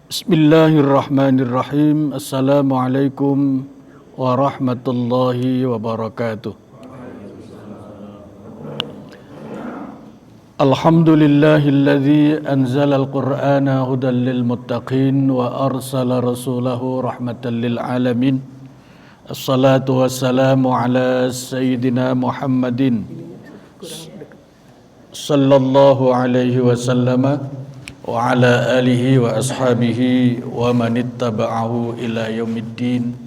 Bismillahirrahmanirrahim. Assalamualaikum warahmatullahi wabarakatuh. Alhamdulillahilladzi anzala al-Qur'ana hudan lil muttaqin wa arsala rasulahu rahmatan lil alamin. Assalatu wassalamu ala sayyidina Muhammadin sallallahu alaihi wasallam wa ala alihi wa ashabihi wa man ittaba'ahu ila yaumiddin.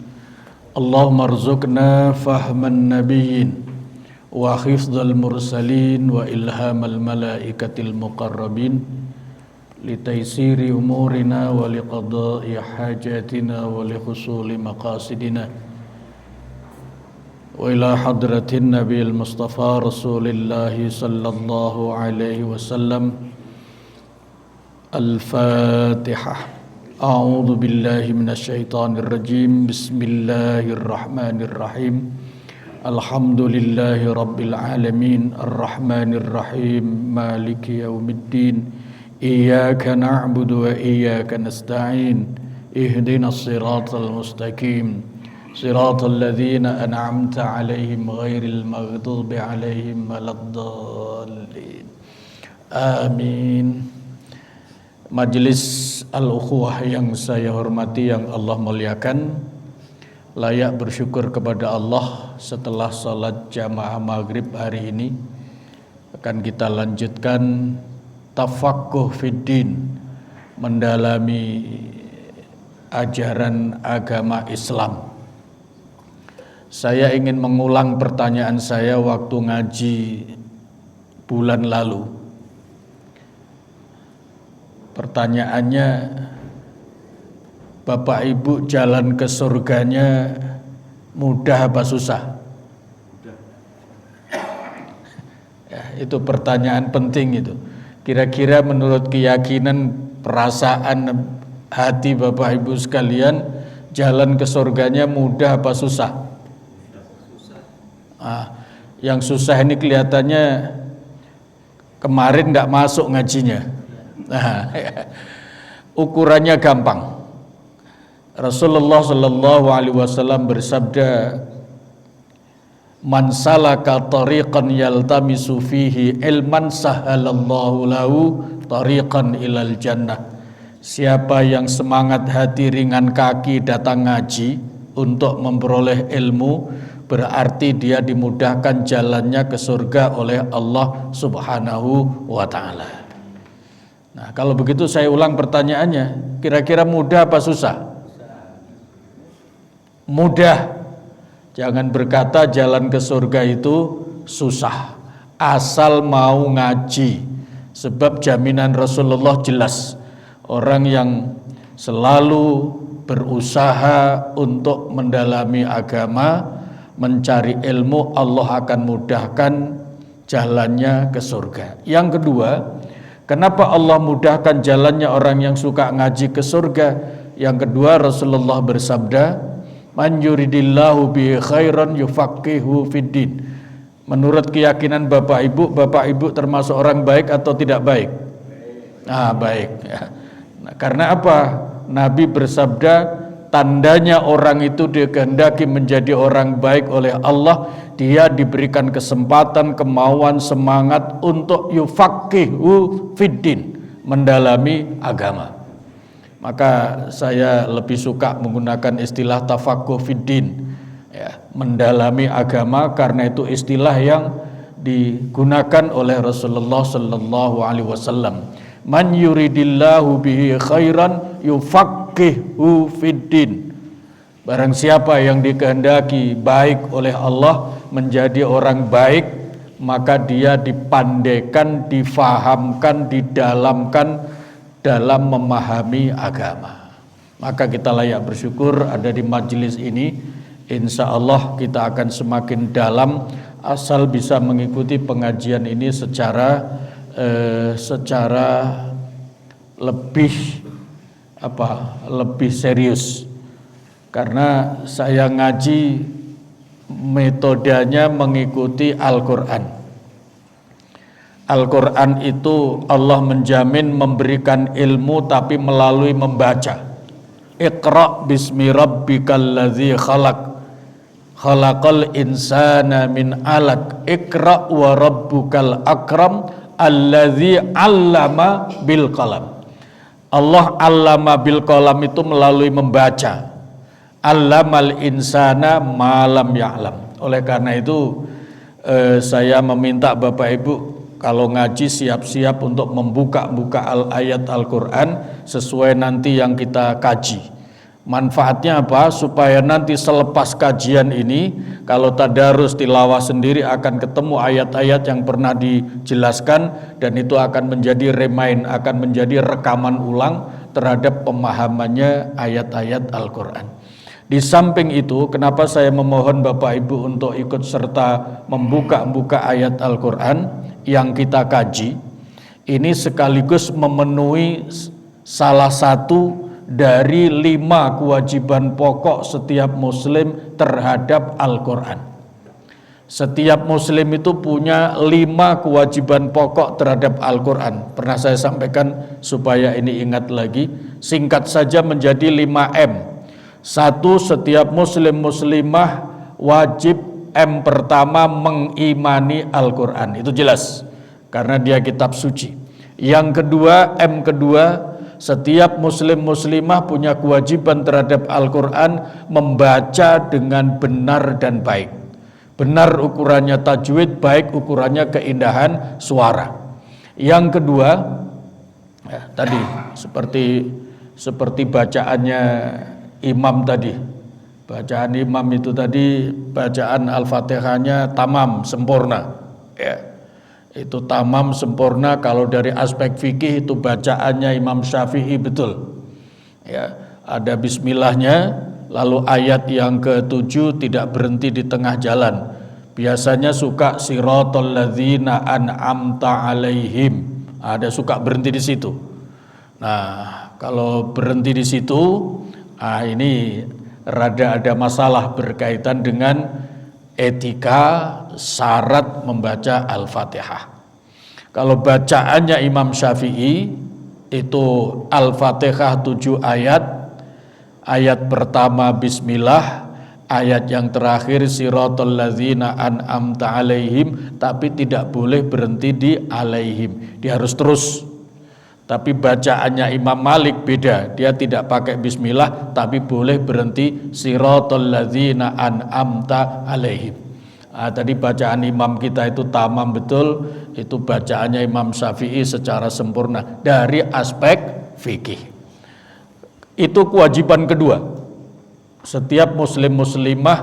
Allahumma arzuqna fahman nabiyyin wa hifdzal mursalin wa ilhamal malaikatil muqarrabin litaysiri umurina wa liqada'i hajatina wa lihusuli maqasidina wa ila hadratin nabiyil mustafa rasulillahi sallallahu alaihi wasallam. Al-Fatihah. A'udzu billahi minasyaitonir rajim. Bismillahirrahmanirrahim. Alhamdulillahi rabbil alamin. Arrahmanir rahim. Maliki yaumiddin. Iyyaka na'budu wa iyyaka nasta'in. Ihdinas siratal mustaqim. Siratal ladzina an'amta 'alaihim ghairil maghdubi 'alaihim waladdallin. Amin. Majelis Al-Ukhuwah yang saya hormati, yang Allah muliakan, layak bersyukur kepada Allah setelah salat jamaah maghrib hari ini akan kita lanjutkan tafaqquh fiddin, mendalami ajaran agama Islam. Saya ingin mengulang pertanyaan saya waktu ngaji bulan lalu. Pertanyaannya, Bapak Ibu jalan ke surganya mudah apa susah? Ya, itu pertanyaan penting itu. Kira-kira menurut keyakinan, perasaan hati Bapak Ibu sekalian, jalan ke surganya mudah apa susah? Yang susah ini kelihatannya kemarin nggak masuk ngajinya. Nah, ukurannya gampang. Rasulullah sallallahu alaihi wasallam bersabda, "Man salaka tariqan yaltamisu fihi ilman sahalallahu lahu tariqan ilal jannah." Siapa yang semangat hati ringan kaki datang ngaji untuk memperoleh ilmu, berarti dia dimudahkan jalannya ke surga oleh Allah Subhanahu wa taala. Nah, kalau begitu saya ulang pertanyaannya, kira-kira mudah apa susah? Mudah. Jangan berkata jalan ke surga itu susah, asal mau ngaji. Sebab jaminan Rasulullah jelas, orang yang selalu berusaha untuk mendalami agama, mencari ilmu, Allah akan mudahkan jalannya ke surga. Yang kedua, kenapa Allah mudahkan jalannya orang yang suka ngaji ke surga? Yang kedua, Rasulullah bersabda, "Man yuridillahu bihi khairan yufaqihu fiddin." Menurut keyakinan Bapak Ibu termasuk orang baik atau tidak baik? Baik. Nah, karena apa? Nabi bersabda, tandanya orang itu dikehendaki menjadi orang baik oleh Allah, dia diberikan kesempatan, kemauan, semangat untuk yufaqihu fiddin, mendalami agama. Maka saya lebih suka menggunakan istilah tafaqquh fiddin, ya, mendalami agama, karena itu istilah yang digunakan oleh Rasulullah sallallahu alaihi wasallam. Man yuridillahu bihi khairan yufaqihu fiddin. Barang siapa yang dikehendaki baik oleh Allah, menjadi orang baik, maka dia dipandaikan, difahamkan, didalamkan dalam memahami agama. Maka kita layak bersyukur ada di majelis ini. Insya Allah kita akan semakin dalam asal bisa mengikuti pengajian ini secara lebih serius. Karena saya ngaji metodenya mengikuti Al-Quran. Al-Quran itu Allah menjamin memberikan ilmu tapi melalui membaca. Iqra bismi rabbikal ladzi khalaq, khalaqal insana min alaq, iqra wa rabbukal akram alladzi 'allama bil qalam. Allah 'allama bil qalam itu melalui membaca. 'Allamal insana ma lam ya'lam. Oleh karena itu saya meminta Bapak Ibu kalau ngaji siap-siap untuk membuka-buka ayat Al-Quran sesuai nanti yang kita kaji. Manfaatnya apa? Supaya nanti selepas kajian ini kalau tadarus tilawah sendiri akan ketemu ayat-ayat yang pernah dijelaskan, dan itu akan menjadi remind, akan menjadi rekaman ulang terhadap pemahamannya ayat-ayat Al-Quran. Di samping itu, kenapa saya memohon Bapak Ibu untuk ikut serta membuka-buka ayat Al-Quran yang kita kaji, ini sekaligus memenuhi salah satu dari 5 kewajiban pokok setiap muslim terhadap Al-Quran. Setiap muslim itu punya 5 kewajiban pokok terhadap Al-Quran. Pernah saya sampaikan supaya ini ingat lagi, singkat saja menjadi 5M. 1, setiap muslim muslimah wajib pertama mengimani Al-Quran. Itu jelas karena dia kitab suci. Yang kedua, kedua, setiap muslim muslimah punya kewajiban terhadap Al-Quran membaca dengan benar dan baik. Benar ukurannya tajwid, baik ukurannya keindahan suara. Yang kedua, tadi seperti bacaannya imam tadi. Bacaan imam itu tadi, bacaan Al-Fatihahnya tamam, sempurna. Ya. Itu tamam, sempurna. Kalau dari aspek fikih itu bacaannya Imam Syafi'i betul. Ya, ada bismillahnya, lalu ayat yang ke-7 tidak berhenti di tengah jalan. Biasanya suka siratal ladzina an'amta alaihim. Ada suka berhenti di situ. Nah, kalau berhenti di situ, ini rada ada masalah berkaitan dengan etika syarat membaca Al-Fatihah. Kalau bacaannya Imam Syafi'i itu Al-Fatihah 7 ayat. Ayat pertama bismillah, ayat yang terakhir siratal ladzina an'amta alaihim, tapi tidak boleh berhenti di alaihim. Dia harus terus. Tapi bacaannya Imam Malik beda, dia tidak pakai bismillah tapi boleh berhenti siratal ladzina an'amta alaihim. Tadi bacaan imam kita itu tamam betul, itu bacaannya Imam Syafi'i secara sempurna dari aspek fikih. Itu kewajiban kedua. Setiap muslim muslimah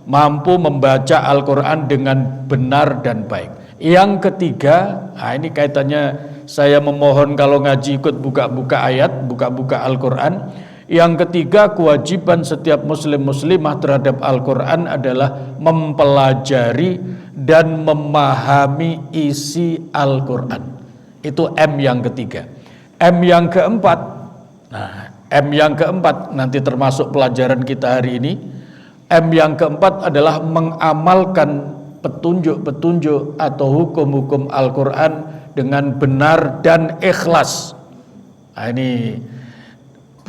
mampu membaca Al-Quran dengan benar dan baik. Yang ketiga, ini kaitannya, saya memohon kalau ngaji ikut buka-buka ayat, buka-buka Al-Quran. Yang ketiga, kewajiban setiap muslim muslimah terhadap Al-Quran adalah mempelajari dan memahami isi Al-Quran. Itu M yang ketiga. M yang keempat, nanti termasuk pelajaran kita hari ini. M yang keempat adalah mengamalkan petunjuk-petunjuk atau hukum-hukum Al-Quran dengan benar dan ikhlas. Ini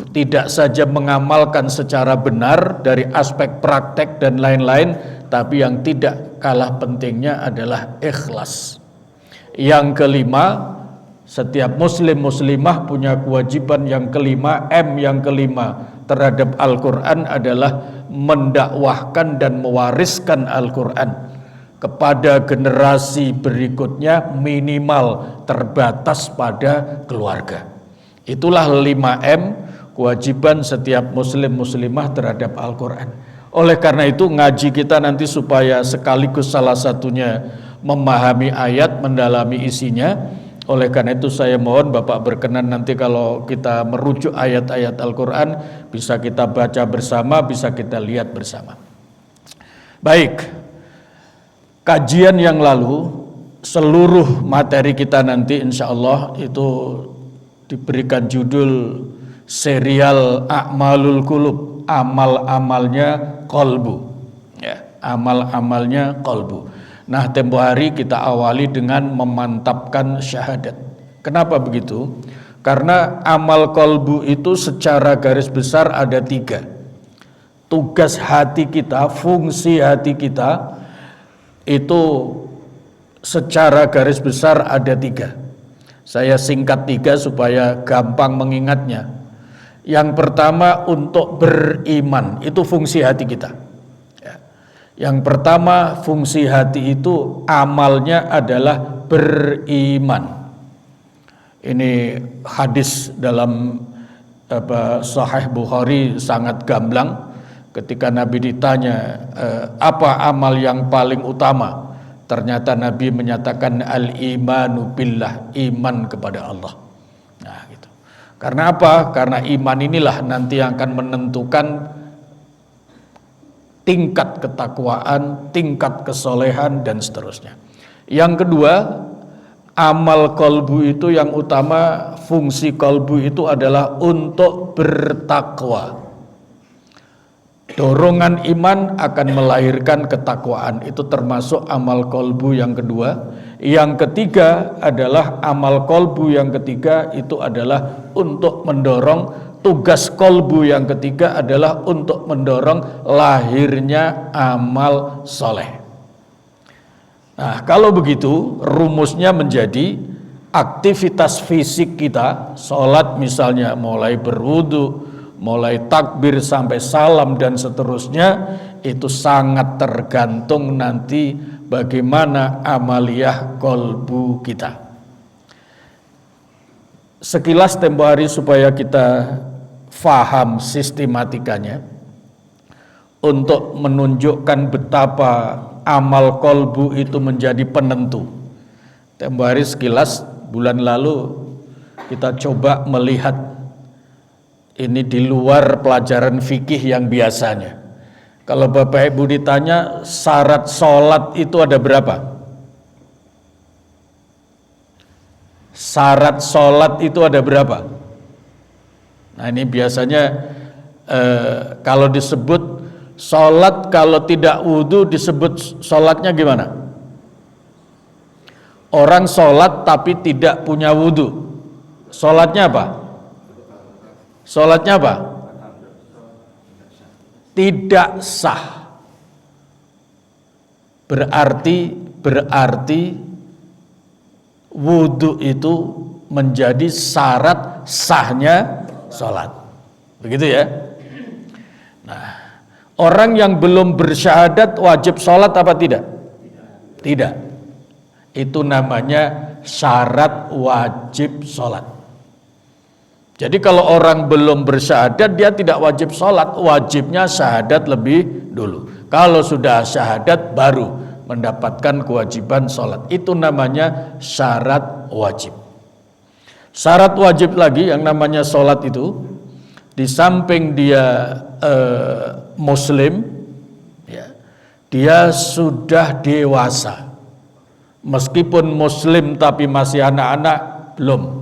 tidak saja mengamalkan secara benar dari aspek praktek dan lain-lain, tapi yang tidak kalah pentingnya adalah ikhlas. Yang kelima, setiap muslim muslimah punya kewajiban yang kelima, M yang kelima terhadap Al-Quran adalah mendakwahkan dan mewariskan Al-Quran kepada generasi berikutnya minimal terbatas pada keluarga. Itulah 5M kewajiban setiap muslim muslimah terhadap Al-Quran. Oleh karena itu ngaji kita nanti supaya sekaligus salah satunya memahami ayat, mendalami isinya. Oleh karena itu saya mohon Bapak berkenan nanti kalau kita merujuk ayat-ayat Al-Quran bisa kita baca bersama, bisa kita lihat bersama. Baik, kajian yang lalu seluruh materi kita nanti insya Allah itu diberikan judul serial A'malul Qulub, amal-amalnya kolbu, ya, amal-amalnya kolbu. Nah, tempo hari kita awali dengan memantapkan syahadat. Kenapa begitu? Karena amal kolbu itu secara garis besar ada 3. Tugas hati kita, fungsi hati kita itu secara garis besar ada 3. Saya singkat 3 supaya gampang mengingatnya. Yang pertama untuk beriman, itu fungsi hati kita. Yang pertama fungsi hati itu amalnya adalah beriman. Ini hadis dalam Sahih Bukhari sangat gamblang. Ketika Nabi ditanya apa amal yang paling utama, ternyata Nabi menyatakan al-imanu billah, iman kepada Allah. Nah, gitu. Karena apa? Karena iman inilah nanti yang akan menentukan tingkat ketakwaan, tingkat kesolehan, dan seterusnya. Yang kedua, amal kolbu itu yang utama, fungsi kolbu itu adalah untuk bertakwa. Dorongan iman akan melahirkan ketakwaan, itu termasuk amal kolbu yang kedua. Yang ketiga adalah amal kolbu yang ketiga itu adalah untuk mendorong, tugas kolbu yang ketiga adalah untuk mendorong lahirnya amal soleh. Nah, kalau begitu rumusnya menjadi aktivitas fisik kita, sholat misalnya mulai berwudu, mulai takbir sampai salam dan seterusnya, itu sangat tergantung nanti bagaimana amaliyah kolbu kita. Sekilas tempo hari supaya kita faham sistematikanya, untuk menunjukkan betapa amal kolbu itu menjadi penentu. Tempo hari sekilas bulan lalu kita coba melihat ini di luar pelajaran fikih yang biasanya. Kalau Bapak Ibu ditanya syarat sholat itu ada berapa? Syarat sholat itu ada berapa? Nah, ini biasanya kalau disebut sholat, kalau tidak wudhu disebut sholatnya gimana? Orang sholat tapi tidak punya wudhu, sholatnya apa? Sholatnya apa? Tidak sah. Berarti wudhu itu menjadi syarat sahnya sholat. Begitu ya. Nah, orang yang belum bersyahadat wajib sholat apa tidak? Tidak. Itu namanya syarat wajib sholat. Jadi kalau orang belum bersyahadat dia tidak wajib sholat, wajibnya syahadat lebih dulu. Kalau sudah syahadat baru mendapatkan kewajiban sholat. Itu namanya syarat wajib. Syarat wajib lagi yang namanya sholat itu, di samping dia muslim, ya, dia sudah dewasa. Meskipun muslim tapi masih anak-anak, belum.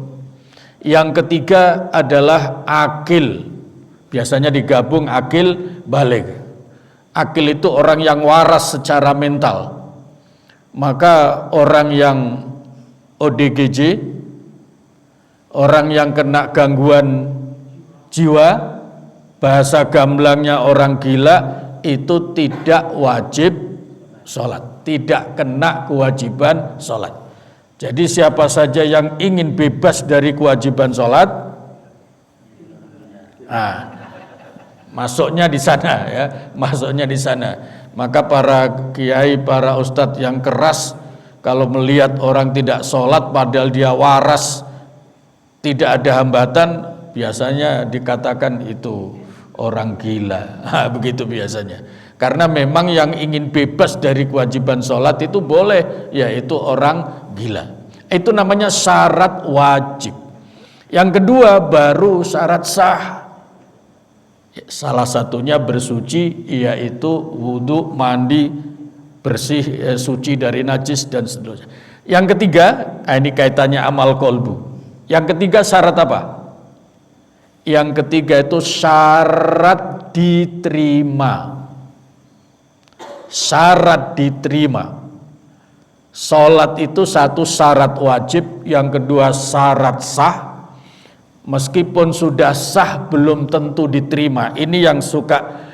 Yang ketiga adalah akil. Biasanya digabung akil baligh. Akil itu orang yang waras secara mental. Maka orang yang ODGJ, orang yang kena gangguan jiwa, bahasa gamblangnya orang gila, itu tidak wajib sholat, tidak kena kewajiban sholat. Jadi siapa saja yang ingin bebas dari kewajiban sholat, masuknya di sana ya, masuknya di sana. Maka para kiai, para ustadz yang keras kalau melihat orang tidak sholat padahal dia waras, tidak ada hambatan, biasanya dikatakan itu orang gila. Begitu biasanya. Karena memang yang ingin bebas dari kewajiban sholat itu boleh, yaitu orang gila. Itu namanya syarat wajib. Yang kedua baru syarat sah. Salah satunya bersuci, yaitu wudhu, mandi, bersih, suci dari najis dan seterusnya. Yang ketiga, ini kaitannya amal kolbu. Yang ketiga syarat apa? Yang ketiga itu syarat diterima. Syarat diterima. Salat itu satu syarat wajib, yang kedua syarat sah. Meskipun sudah sah belum tentu diterima. Ini yang suka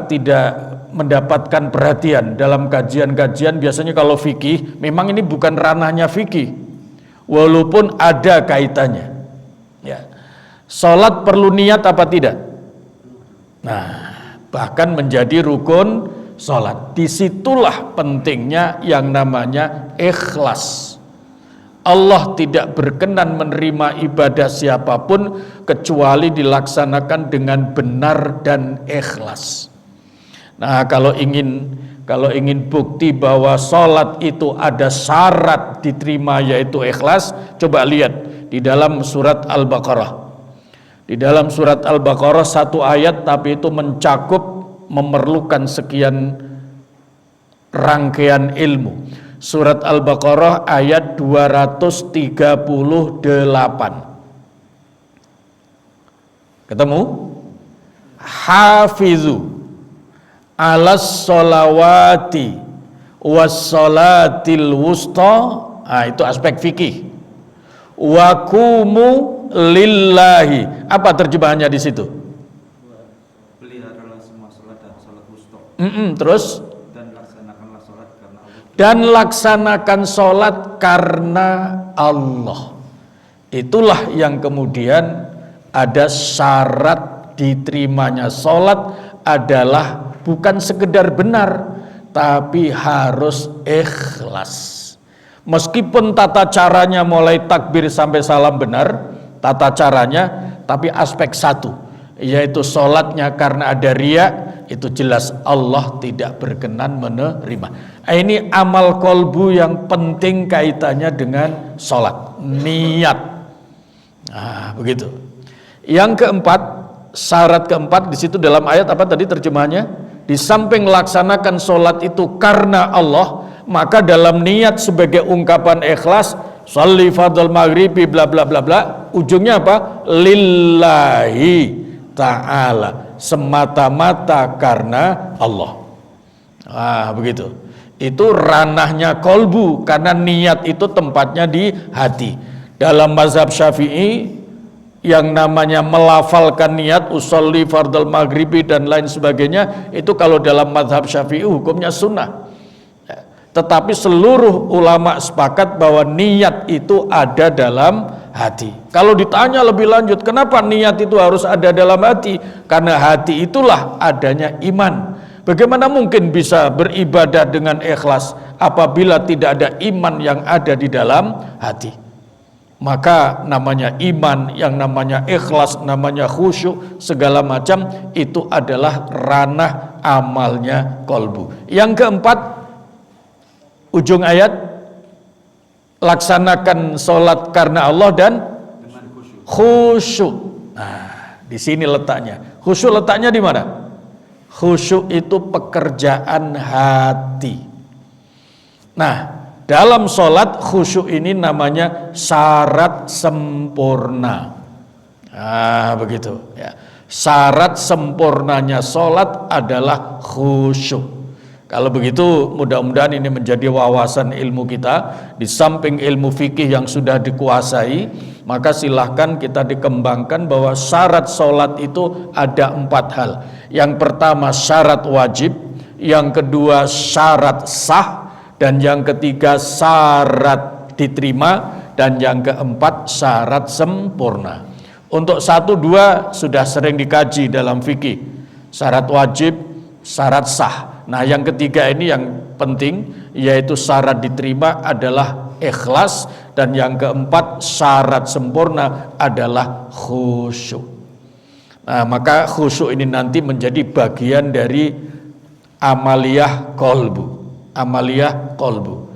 tidak mendapatkan perhatian dalam kajian-kajian. Biasanya kalau fikih, memang ini bukan ranahnya fikih, walaupun ada kaitannya. Ya. Salat perlu niat apa tidak? Nah, bahkan menjadi rukun salat. Disitulah pentingnya yang namanya ikhlas. Allah tidak berkenan menerima ibadah siapapun kecuali dilaksanakan dengan benar dan ikhlas. Nah, kalau ingin bukti bahwa salat itu ada syarat diterima yaitu ikhlas, coba lihat di dalam surat Al-Baqarah. Di dalam surat Al-Baqarah satu ayat tapi itu mencakup, memerlukan sekian rangkaian ilmu. Surat Al-Baqarah ayat 238. Ketemu? Hafizu alas sholawati was sholatil wusta. Nah, itu aspek fikih. Wa qumu lillahi. Apa terjemahannya di situ? Peliharalah semua salat dan salat wusta. Terus? Dan laksanakan salat karena Allah. Itulah yang kemudian ada syarat diterimanya salat adalah bukan sekedar benar, tapi harus ikhlas. Meskipun tata caranya mulai takbir sampai salam benar, tata caranya, tapi aspek satu, yaitu salatnya karena ada riya, itu jelas Allah tidak berkenan menerima. Ini amal kolbu yang penting kaitannya dengan salat, niat. Nah, begitu. Yang keempat, syarat keempat di situ dalam ayat apa tadi terjemahannya? Di samping laksanakan salat itu karena Allah, maka dalam niat sebagai ungkapan ikhlas, sholli fardhal maghribi bla bla bla bla, ujungnya apa? Lillahi ta'ala, semata-mata karena Allah. Ah, begitu. Itu ranahnya kolbu, karena niat itu tempatnya di hati. Dalam mazhab Syafi'i yang namanya melafalkan niat usolli fardhal maghribi dan lain sebagainya, itu kalau dalam mazhab Syafi'i hukumnya sunnah. Tetapi seluruh ulama sepakat bahwa niat itu ada dalam hati. Kalau ditanya lebih lanjut, kenapa niat itu harus ada dalam hati? Karena hati itulah adanya iman. Bagaimana mungkin bisa beribadah dengan ikhlas apabila tidak ada iman yang ada di dalam hati? Maka namanya iman, yang namanya ikhlas, namanya khusyuk, segala macam itu adalah ranah amalnya kolbu. Yang keempat, ujung ayat, laksanakan sholat karena Allah dan khusyuk. Nah, di sini letaknya. Khusyuk letaknya di mana? Khusyuk itu pekerjaan hati. Nah, dalam sholat khusyuk ini namanya syarat sempurna. Nah, begitu ya. Syarat sempurnanya sholat adalah khusyuk. Kalau begitu mudah-mudahan ini menjadi wawasan ilmu kita. Di samping ilmu fikih yang sudah dikuasai, maka silahkan kita dikembangkan bahwa syarat sholat itu ada 4 hal. Yang pertama syarat wajib, yang kedua syarat sah, dan yang ketiga syarat diterima, dan yang keempat syarat sempurna. Untuk 1, 2 sudah sering dikaji dalam fikih. Syarat wajib, syarat sah. Nah, yang ketiga ini yang penting, yaitu syarat diterima adalah ikhlas, dan yang keempat syarat sempurna adalah khusyuk. Nah, maka khusyuk ini nanti menjadi bagian dari amaliyah kolbu. Amaliyah kolbu.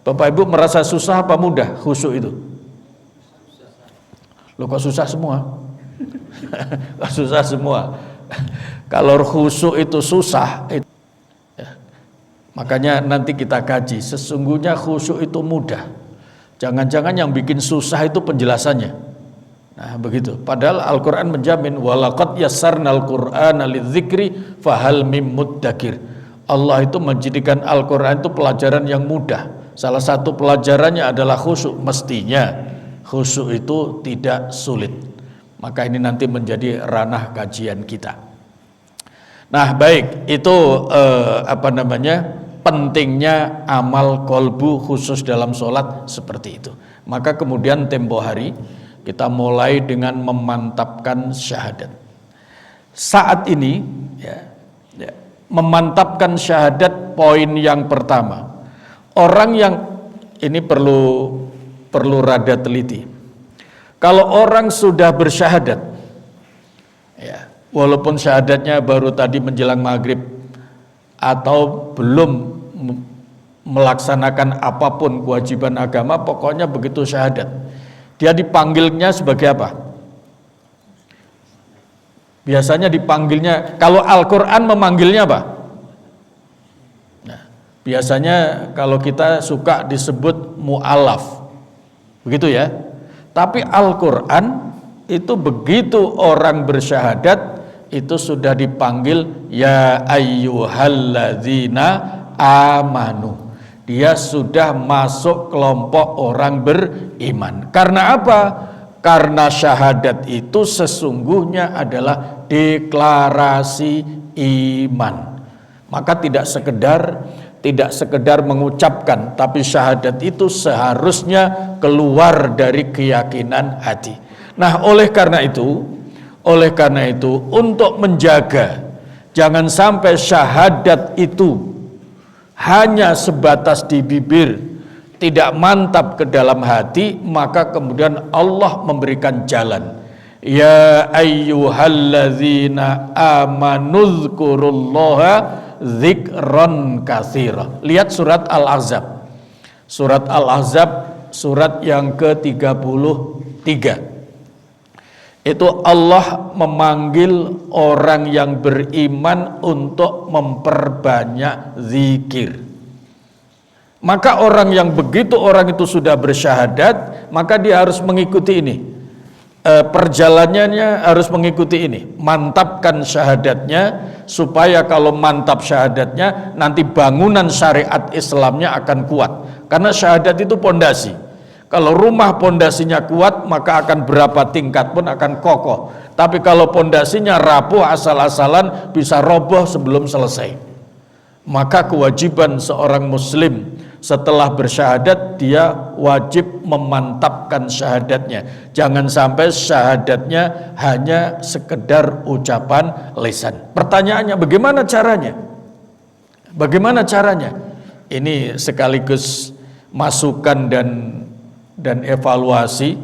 Bapak Ibu merasa susah apa mudah khusyuk itu? Loh, kok susah semua? Susah semua. Kalau khusyuk itu susah, makanya nanti kita kaji, sesungguhnya khusyuk itu mudah. Jangan-jangan yang bikin susah itu penjelasannya. Nah, begitu. Padahal Al-Quran menjamin, walaqad yassarnal Qur'ana lidzikri fahal mim muddakir. Allah itu menjadikan Al-Quran itu pelajaran yang mudah. Salah satu pelajarannya adalah khusyuk. Mestinya khusyuk itu tidak sulit. Maka ini nanti menjadi ranah kajian kita. Nah, baik, itu pentingnya amal kolbu khusus dalam sholat seperti itu. Maka kemudian tempo hari kita mulai dengan memantapkan syahadat. Saat ini memantapkan syahadat poin yang pertama. Orang yang ini perlu rada teliti. Kalau orang sudah bersyahadat, ya, walaupun syahadatnya baru tadi menjelang maghrib atau belum melaksanakan apapun kewajiban agama, pokoknya begitu syahadat, dia dipanggilnya sebagai apa? Biasanya dipanggilnya, kalau Al-Quran memanggilnya apa? Nah, biasanya kalau kita suka disebut mu'alaf, begitu ya. Tapi Al-Quran itu begitu orang bersyahadat, itu sudah dipanggil ya ayyuhalladzina amanu. Dia sudah masuk kelompok orang beriman. Karena apa? Karena syahadat itu sesungguhnya adalah deklarasi iman. Maka tidak sekedar mengucapkan, tapi syahadat itu seharusnya keluar dari keyakinan hati. Nah, oleh karena itu untuk menjaga jangan sampai syahadat itu hanya sebatas di bibir, tidak mantap ke dalam hati, maka kemudian Allah memberikan jalan. Ya ayyuhalladzina amanudzukurullaha dzikran katsira. Lihat surat Al-Ahzab. Surat Al-Ahzab surat yang ke-33. Itu Allah memanggil orang yang beriman untuk memperbanyak zikir. Maka orang yang begitu orang itu sudah bersyahadat, maka dia harus mengikuti ini. Perjalanannya harus mengikuti ini. Mantapkan syahadatnya, supaya kalau mantap syahadatnya, nanti bangunan syariat Islamnya akan kuat. Karena syahadat itu pondasi. Kalau rumah pondasinya kuat, maka akan berapa tingkat pun akan kokoh. Tapi kalau pondasinya rapuh asal-asalan, bisa roboh sebelum selesai. Maka kewajiban seorang muslim setelah bersyahadat, dia wajib memantapkan syahadatnya. Jangan sampai syahadatnya hanya sekedar ucapan lisan. Pertanyaannya, bagaimana caranya? Bagaimana caranya? Ini sekaligus masukan dan evaluasi.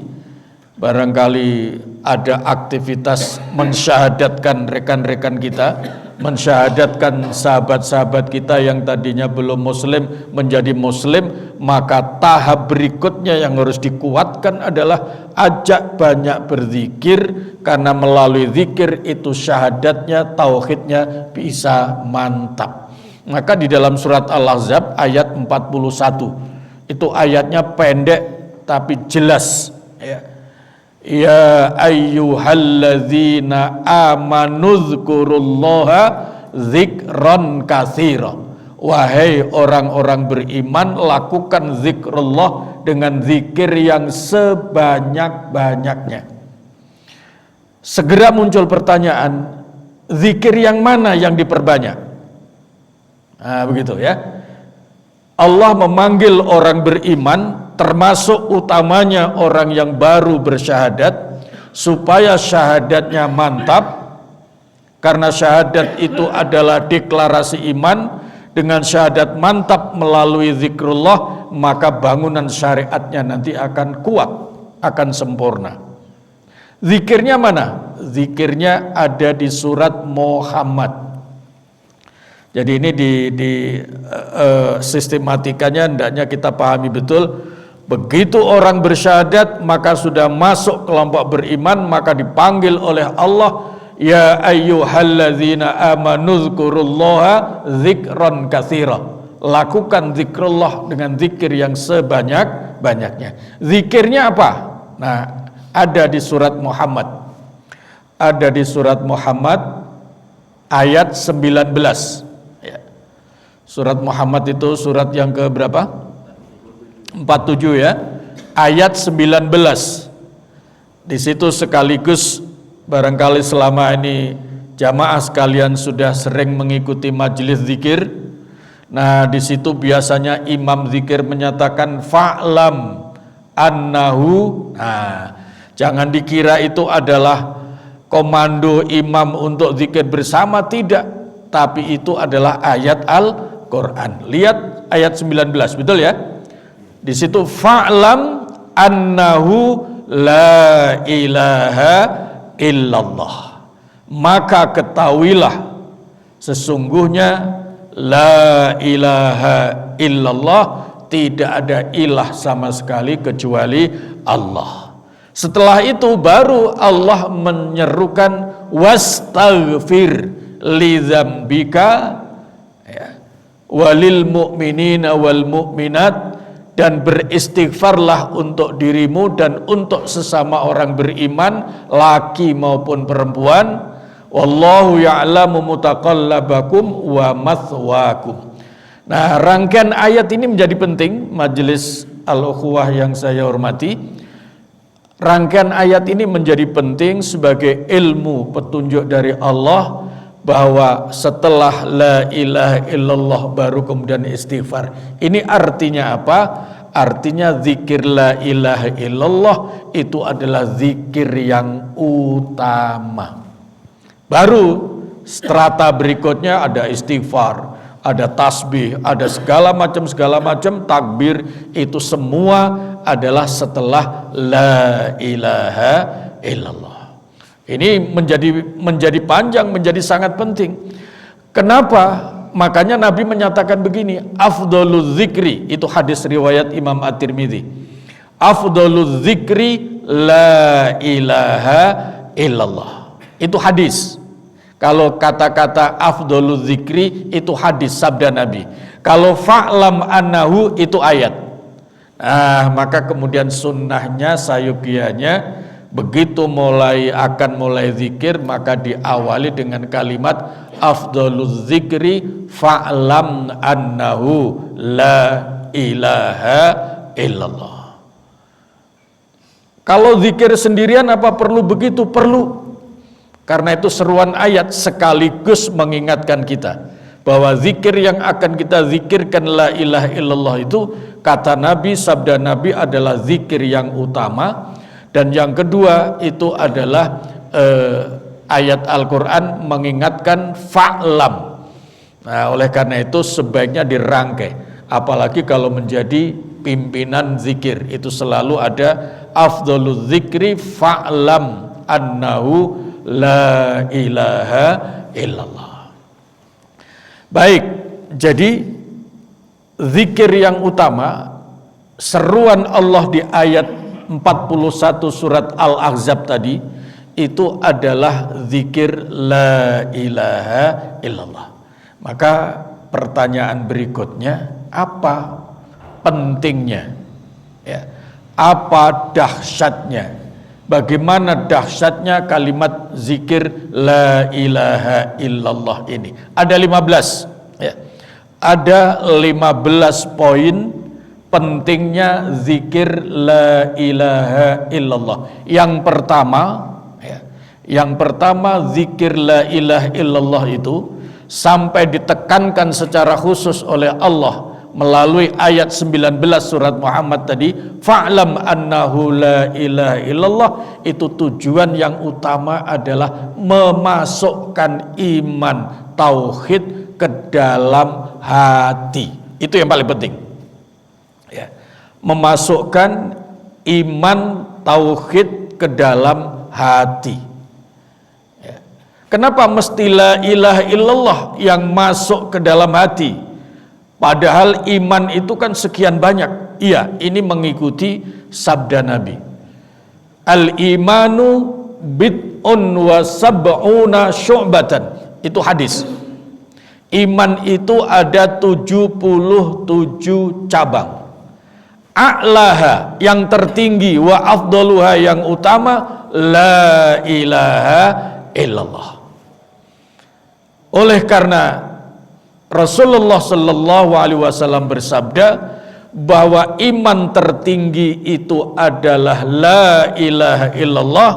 Barangkali ada aktivitas mensyahadatkan rekan-rekan kita, mensyahadatkan sahabat-sahabat kita yang tadinya belum muslim menjadi muslim, maka tahap berikutnya yang harus dikuatkan adalah ajak banyak berzikir, karena melalui zikir itu syahadatnya, tauhidnya bisa mantap. Maka di dalam surat Al-Ahzab ayat 41, itu ayatnya pendek tapi jelas, ya. Ya ayyuhalladzina amanudzukurullaha dzikran katsira. Wahai orang-orang beriman, lakukan zikrullah dengan zikir yang sebanyak-banyaknya. Segera muncul pertanyaan, zikir yang mana yang diperbanyak? Nah, begitu ya. Allah memanggil orang beriman, termasuk utamanya orang yang baru bersyahadat, supaya syahadatnya mantap, karena syahadat itu adalah deklarasi iman. Dengan syahadat mantap melalui zikrullah, maka bangunan syariatnya nanti akan kuat, akan sempurna. Zikirnya mana? Zikirnya ada di surat Muhammad. Jadi ini di sistematikanya hendaknya kita pahami betul. Begitu orang bersyahadat, maka sudah masuk kelompok beriman, maka dipanggil oleh Allah, ya ayyuhalladzina amanudzukurullaha dzikran katsira. Lakukan zikrullah dengan zikir yang sebanyak-banyaknya. Zikirnya apa? Nah, ada di surat Muhammad. Ada di surat Muhammad ayat 19. Surat Muhammad itu surat yang ke berapa? 47 ya, ayat 19. Di situ sekaligus barangkali selama ini jamaah sekalian sudah sering mengikuti majelis zikir. Nah, di situ biasanya imam zikir menyatakan fa'lam annahu. Nah, jangan dikira itu adalah komando imam untuk zikir bersama, tidak, tapi itu adalah ayat Al-Qur'an. Lihat ayat 19, betul ya? Di situ fa'lam annahu la ilaha illallah. Maka ketahuilah sesungguhnya la ilaha illallah, tidak ada ilah sama sekali kecuali Allah. Setelah itu baru Allah menyerukan wastaghfir lidzambika ya, walil mu'minina wal mu'minat, dan beristighfarlah untuk dirimu dan untuk sesama orang beriman, laki maupun perempuan. Wallahu ya'lamu mutaqallabakum wa mathwakum. Nah, rangkaian ayat ini menjadi penting, majelis al-ukhuwah yang saya hormati. Rangkaian ayat ini menjadi penting sebagai ilmu petunjuk dari Allah, bahwa setelah la ilaha illallah baru kemudian istighfar. Ini artinya apa? Artinya zikir la ilaha illallah itu adalah zikir yang utama. Baru strata berikutnya ada istighfar, ada tasbih, ada segala macam takbir, itu semua adalah setelah la ilaha illallah. Ini menjadi panjang, menjadi sangat penting. Kenapa? Makanya Nabi menyatakan begini, afdhaluz zikri, itu hadis riwayat Imam At-Tirmidzi. Afdhaluz zikri la ilaha illallah. Itu hadis. Kalau kata-kata afdhaluz zikri itu hadis, sabda Nabi. Kalau fa'lam annahu itu ayat. Nah, maka kemudian sunnahnya, sayugianya, begitu akan mulai zikir, maka diawali dengan kalimat afdhaluz zikri fa'lam annahu la ilaha illallah. Kalau zikir sendirian apa perlu begitu? Perlu. Karena itu seruan ayat sekaligus mengingatkan kita bahwa zikir yang akan kita zikirkan la ilaha illallah itu, kata Nabi, sabda Nabi, adalah zikir yang utama. Dan yang kedua itu adalah ayat Al-Quran mengingatkan fa'lam. Nah, oleh karena itu sebaiknya dirangkai. Apalagi kalau menjadi pimpinan zikir, itu selalu ada afdhaluz zikri fa'lam annahu la ilaha illallah. Baik, jadi zikir yang utama, seruan Allah di ayat 41 surat Al-Ahzab tadi, itu adalah zikir la ilaha illallah. Maka pertanyaan berikutnya, apa pentingnya? Ya, apa dahsyatnya? Bagaimana dahsyatnya kalimat zikir la ilaha illallah ini? Ada 15 ya. Ada 15 poin pentingnya zikir la ilaha illallah. Yang pertama zikir la ilaha illallah itu sampai ditekankan secara khusus oleh Allah melalui ayat 19 surat Muhammad tadi, fa'lam annahu la ilaha illallah, itu tujuan yang utama adalah memasukkan iman tauhid ke dalam hati. Itu yang paling penting ya. Memasukkan iman tauhid ke dalam hati ya. Kenapa mesti la ilaha illallah yang masuk ke dalam hati? Padahal iman itu kan sekian banyak. Iya, ini mengikuti sabda Nabi. Al-imanu bid'un wa sab'una syu'batan. Itu hadis. Iman itu ada 77 cabang. A'laha yang tertinggi, wa afdaluha yang utama, la ilaha illallah. Oleh karena Rasulullah sallallahu alaihi wasallam bersabda, bahwa iman tertinggi itu adalah la ilaha illallah,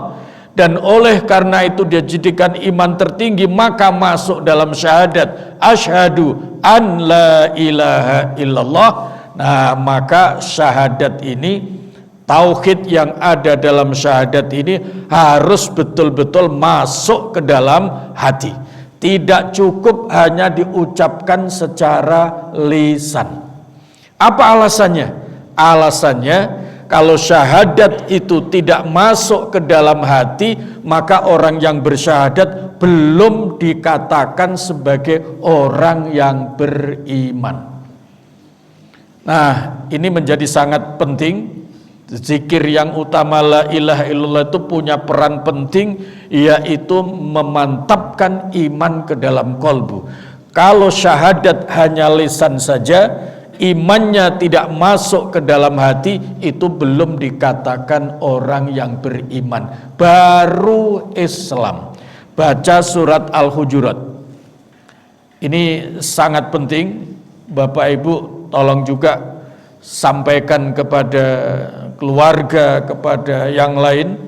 dan oleh karena itu dia jadikan iman tertinggi, maka masuk dalam syahadat asyhadu an la ilaha illallah. Nah, maka syahadat ini, tauhid yang ada dalam syahadat ini harus betul-betul masuk ke dalam hati. Tidak cukup hanya diucapkan secara lisan. Apa alasannya? Alasannya, kalau syahadat itu tidak masuk ke dalam hati, maka orang yang bersyahadat belum dikatakan sebagai orang yang beriman. Nah, ini menjadi sangat penting. Zikir yang utama la ilaha illallah itu punya peran penting, yaitu memantapkan iman ke dalam kolbu. Kalau syahadat hanya lisan saja, imannya tidak masuk ke dalam hati, itu belum dikatakan orang yang beriman, baru Islam. Baca surat Al-Hujurat. Ini sangat penting, Bapak Ibu tolong juga sampaikan kepada keluarga, kepada yang lain,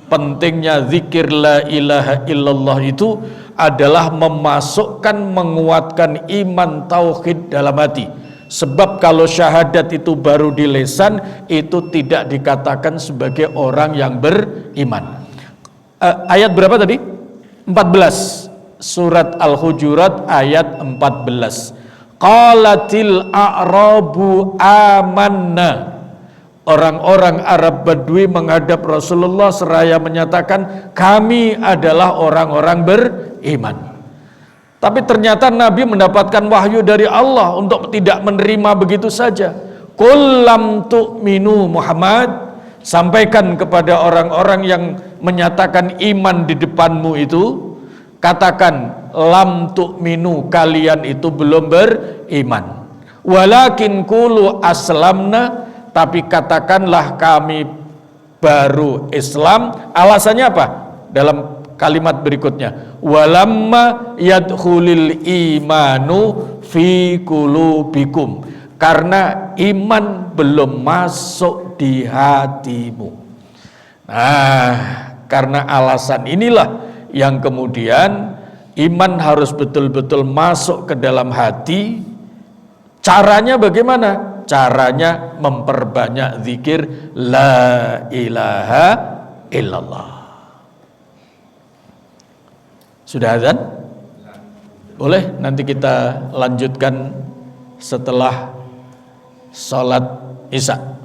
pentingnya zikir la ilaha illallah itu adalah memasukkan, menguatkan iman tauhid dalam hati. Sebab kalau syahadat itu baru di lisan, itu tidak dikatakan sebagai orang yang beriman. Ayat berapa tadi? 14. Surat Al-Hujurat ayat 14. Qalatil a'rabu amanna. Orang-orang Arab Badui menghadap Rasulullah seraya menyatakan, kami adalah orang-orang beriman. Tapi ternyata Nabi mendapatkan wahyu dari Allah untuk tidak menerima begitu saja. Qul lam tu'minu Muhammad, sampaikan kepada orang-orang yang menyatakan iman di depanmu itu, katakan lam tu'minu, kalian itu belum beriman. Walakin qulu aslamna, tapi katakanlah kami baru Islam. Alasannya apa? Dalam kalimat berikutnya, walamma yadkhulil imanu fi qulubikum, karena iman belum masuk di hatimu. Nah, karena alasan inilah yang kemudian iman harus betul-betul masuk ke dalam hati. Caranya bagaimana? Caranya memperbanyak zikir la ilaha illallah. Sudah azan? Boleh nanti kita lanjutkan setelah sholat Isya.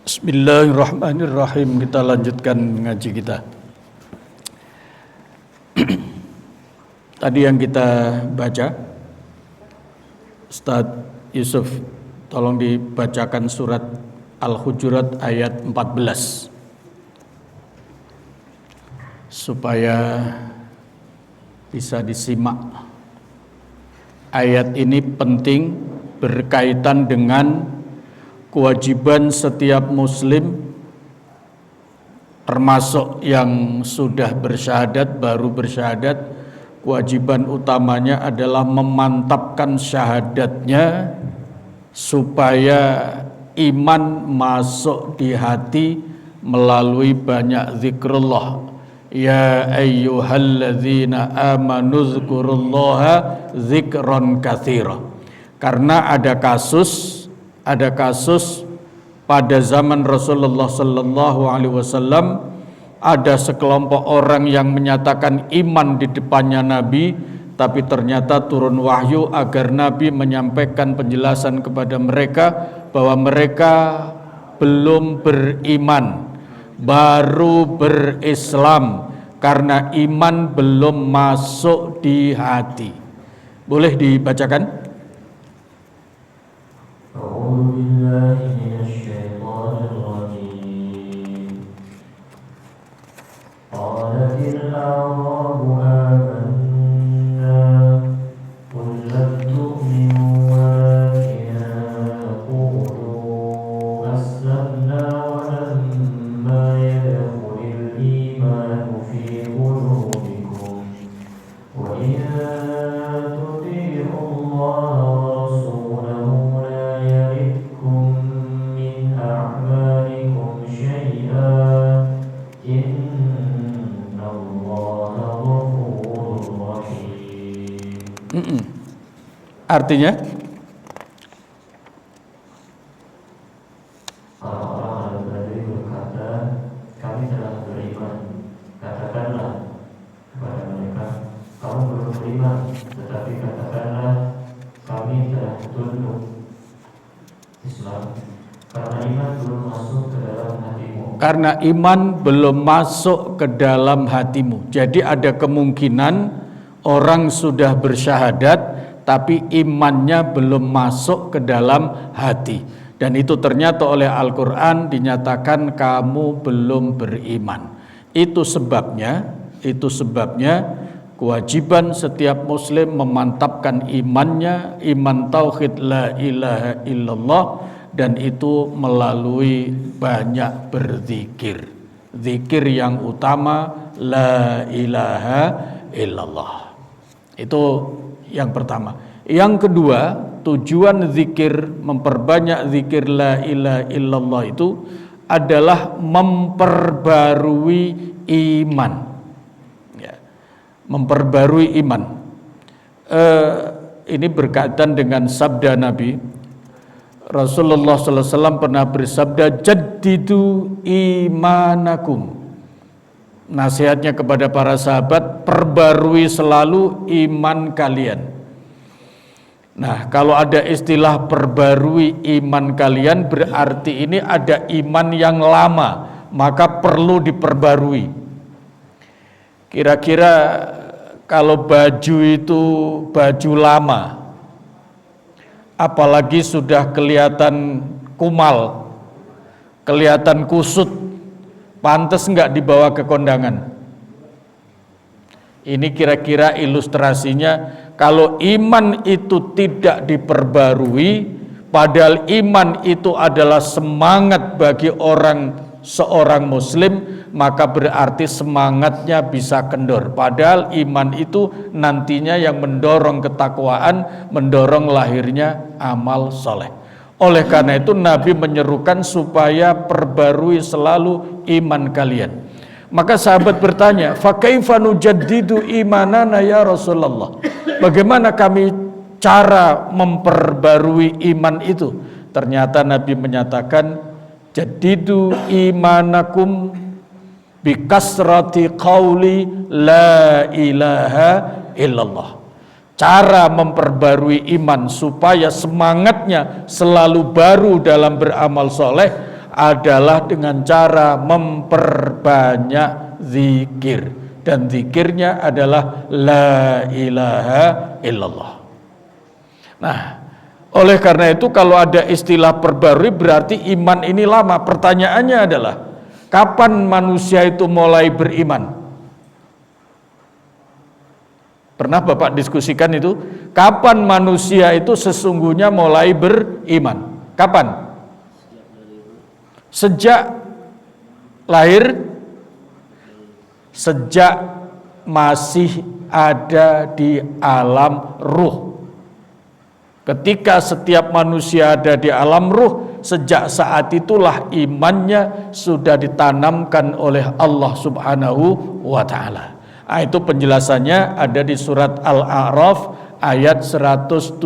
Bismillahirrahmanirrahim. Kita lanjutkan ngaji kita. Tadi yang kita baca, Ustaz Yusuf, tolong dibacakan surat Al-Hujurat ayat 14 supaya bisa disimak. Ayat ini penting, berkaitan dengan kewajiban setiap muslim, termasuk yang sudah bersyahadat, baru bersyahadat. Kewajiban utamanya adalah memantapkan syahadatnya supaya iman masuk di hati melalui banyak zikrullah. Ya ayyuhalladzina amanu dzkurullaha dzikron katsira. Karena ada kasus pada zaman Rasulullah sallallahu alaihi wasallam, ada sekelompok orang yang menyatakan iman di depannya Nabi, tapi ternyata turun wahyu agar Nabi menyampaikan penjelasan kepada mereka bahwa mereka belum beriman, baru berislam karena iman belum masuk di hati. Boleh dibacakan? أعوذ بالله من الشيطان الرجيم قالت الأعراب Artinya Orang-orang Badui berkata, kami telah beriman. Katakanlah kepada mereka, kamu belum beriman, tetapi katakanlah kami telah tunduk Islam, karena iman belum masuk ke dalam hatimu. karena iman belum masuk ke dalam hatimu. Jadi ada kemungkinan orang sudah bersyahadat tapi imannya belum masuk ke dalam hati. Dan itu ternyata oleh Al-Quran dinyatakan kamu belum beriman. Itu sebabnya kewajiban setiap muslim memantapkan imannya, iman tauhid la ilaha illallah, dan itu melalui banyak berzikir. Zikir yang utama la ilaha illallah. Itu yang pertama. Yang kedua, tujuan zikir, memperbanyak zikir la ilaha illallah itu adalah memperbarui iman. Ya, memperbarui iman. Ini berkaitan dengan sabda Nabi. Rasulullah SAW pernah bersabda, jaddidu imanakum. Nasihatnya kepada para sahabat, perbarui selalu iman kalian. Nah, kalau ada istilah perbarui iman kalian, berarti ini ada iman yang lama, maka perlu diperbarui. Kira-kira kalau baju itu baju lama, apalagi sudah kelihatan kumal, kelihatan kusut, pantas enggak dibawa ke kondangan? Ini kira-kira ilustrasinya. Kalau iman itu tidak diperbarui, padahal iman itu adalah semangat bagi seorang muslim, maka berarti semangatnya bisa kendor. Padahal iman itu nantinya yang mendorong ketakwaan, mendorong lahirnya amal soleh. Oleh karena itu Nabi menyerukan supaya perbarui selalu iman kalian. Maka sahabat bertanya, fa kaifa nujaddidu imanana ya Rasulullah? Bagaimana kami cara memperbarui iman itu? Ternyata Nabi menyatakan, jaddidu imanakum bikasrati qauli la ilaha illallah. Cara memperbarui iman supaya semangatnya selalu baru dalam beramal soleh adalah dengan cara memperbanyak zikir, dan zikirnya adalah la ilaha illallah. Nah, oleh karena itu kalau ada istilah perbarui berarti iman ini lama. Pertanyaannya adalah kapan manusia itu mulai beriman? Pernah Bapak diskusikan itu? Kapan manusia itu sesungguhnya mulai beriman? Kapan? Sejak lahir, sejak masih ada di alam ruh. Ketika setiap manusia ada di alam ruh, sejak saat itulah imannya sudah ditanamkan oleh Allah Subhanahu wa Ta'ala. Itu penjelasannya ada di surat Al-A'raf ayat 172.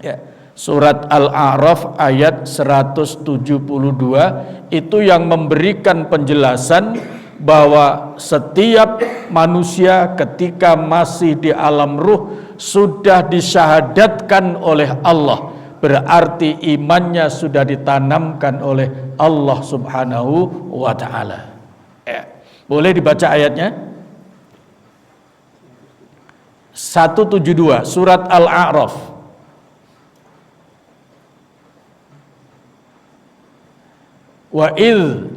Ya. Surat Al-A'raf ayat 172 itu yang memberikan penjelasan bahwa setiap manusia ketika masih di alam ruh sudah disyahadatkan oleh Allah, berarti imannya sudah ditanamkan oleh Allah Subhanahu wa Ta'ala. Boleh dibaca ayatnya? 172 surat Al-A'raf. Wa idh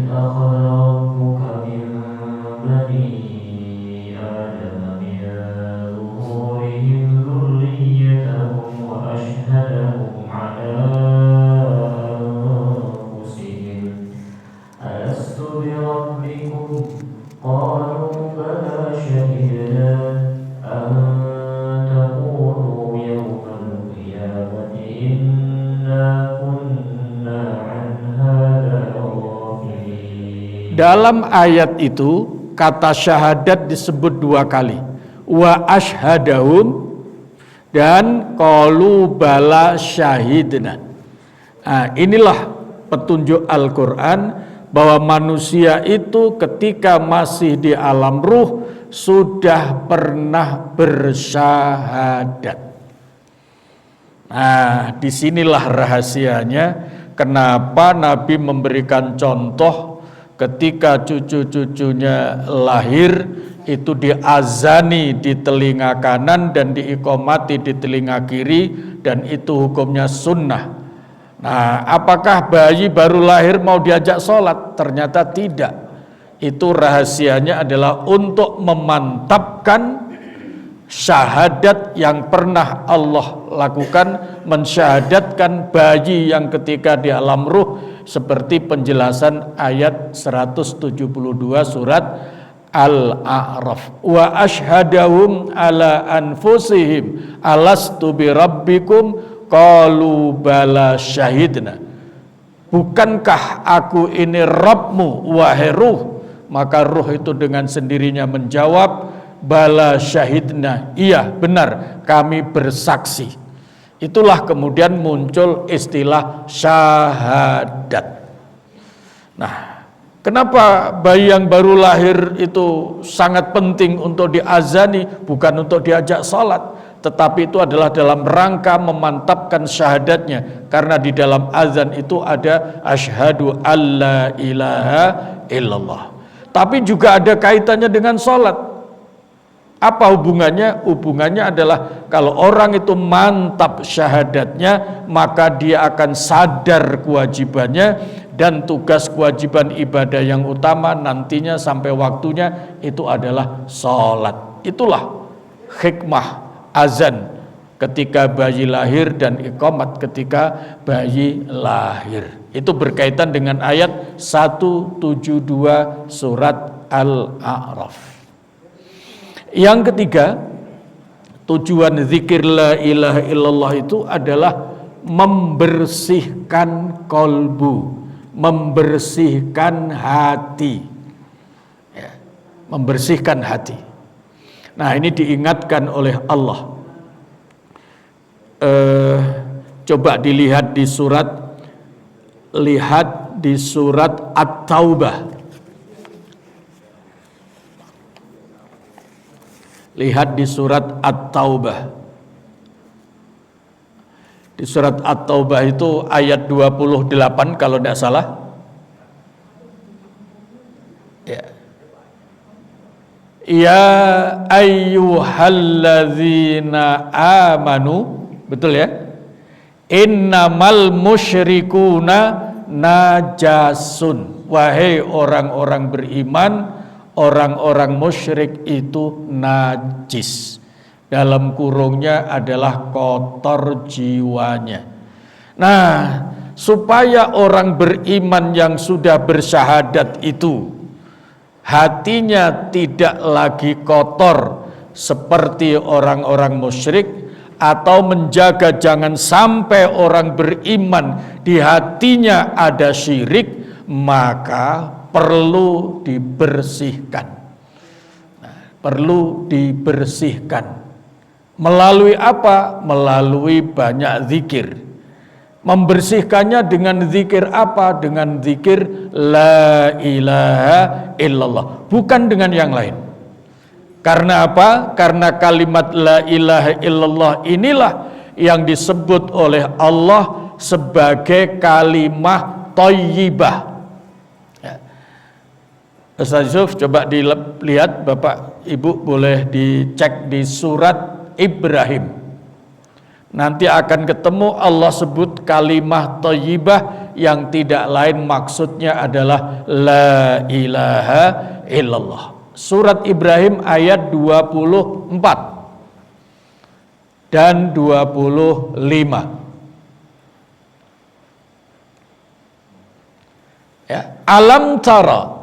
akhadha rabbuka min bani Adama min zuhurihim dhurriyyatahum wa ashhadahum ala anfusihim alastu bi rabbikum qalu bala shahidna an taqulu yawmal qiyamati inna kunna dalam ayat itu kata syahadat disebut dua kali. wa ashhadahum, dan qalu bala syahidna. Nah, inilah petunjuk Al-Quran bahwa manusia itu ketika masih di alam ruh sudah pernah bersyahadat. Nah, disinilah rahasianya kenapa Nabi memberikan contoh ketika cucu-cucunya lahir itu diazani di telinga kanan dan diiqomati di telinga kiri, dan itu hukumnya sunnah. Nah, apakah bayi baru lahir mau diajak sholat? Ternyata tidak. Itu rahasianya adalah untuk memantapkan syahadat yang pernah Allah lakukan, mensyahadatkan bayi yang ketika di alam ruh, seperti penjelasan ayat 172 surat Al-A'raf. Wa ashhadahum ala anfusihim alastu birabbikum qalu bala syahidna. Bukankah aku ini Rabbmu wahai ruh? Maka ruh itu dengan sendirinya menjawab bala syahidna, iya benar kami bersaksi. Itulah kemudian muncul istilah syahadat. Nah, kenapa bayi yang baru lahir itu sangat penting untuk diazani, bukan untuk diajak sholat, tetapi itu adalah dalam rangka memantapkan syahadatnya, karena di dalam azan itu ada asyhadu alla ilaha illallah. Tapi juga ada kaitannya dengan sholat. Apa hubungannya? Hubungannya adalah kalau orang itu mantap syahadatnya, maka dia akan sadar kewajibannya, dan tugas kewajiban ibadah yang utama nantinya sampai waktunya itu adalah sholat. Itulah hikmah azan ketika bayi lahir dan iqamat ketika bayi lahir. Itu berkaitan dengan ayat 172 surat Al-A'raf. Yang ketiga, tujuan zikir la ilaha illallah itu adalah membersihkan kolbu, membersihkan hati, ya, membersihkan hati. Nah, ini diingatkan oleh Allah. Coba dilihat di surat, lihat di surat At-Taubah. Lihat di surat At-Taubah. Di surat At-Taubah itu ayat 28 kalau tidak salah. Ya. Ya ayyuhalladzina amanu, betul ya? Innamal musyrikuna najasun. Wahai orang-orang beriman, orang-orang musyrik itu najis. Dalam kurungnya adalah kotor jiwanya. Nah, supaya orang beriman yang sudah bersyahadat itu hatinya tidak lagi kotor seperti orang-orang musyrik, atau menjaga jangan sampai orang beriman di hatinya ada syirik, maka perlu dibersihkan. Nah, perlu dibersihkan. Melalui apa? Melalui banyak zikir. Membersihkannya dengan zikir apa? Dengan zikir la ilaha illallah, bukan dengan yang lain. Karena apa? Karena kalimat la ilaha illallah inilah yang disebut oleh Allah sebagai kalimah thayyibah. Ustaz Yusuf, coba dilihat, Bapak Ibu boleh dicek di surat Ibrahim. Nanti akan ketemu Allah sebut kalimah thayyibah yang tidak lain maksudnya adalah la ilaha illallah. Surat Ibrahim ayat 24 dan 25. Ya, alam tara.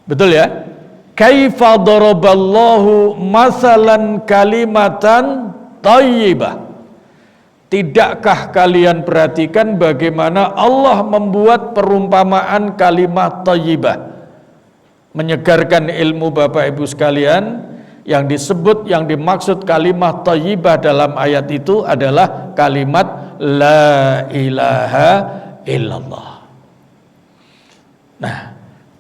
Betul ya? Kaifa daraballahu masalan kalimatan thayyibah. Tidakkah kalian perhatikan bagaimana Allah membuat perumpamaan kalimat thayyibah? Menyegarkan ilmu Bapak Ibu sekalian, Yang disebut, yang dimaksud kalimat thayyibah dalam ayat itu adalah kalimat la ilaha illallah. Nah,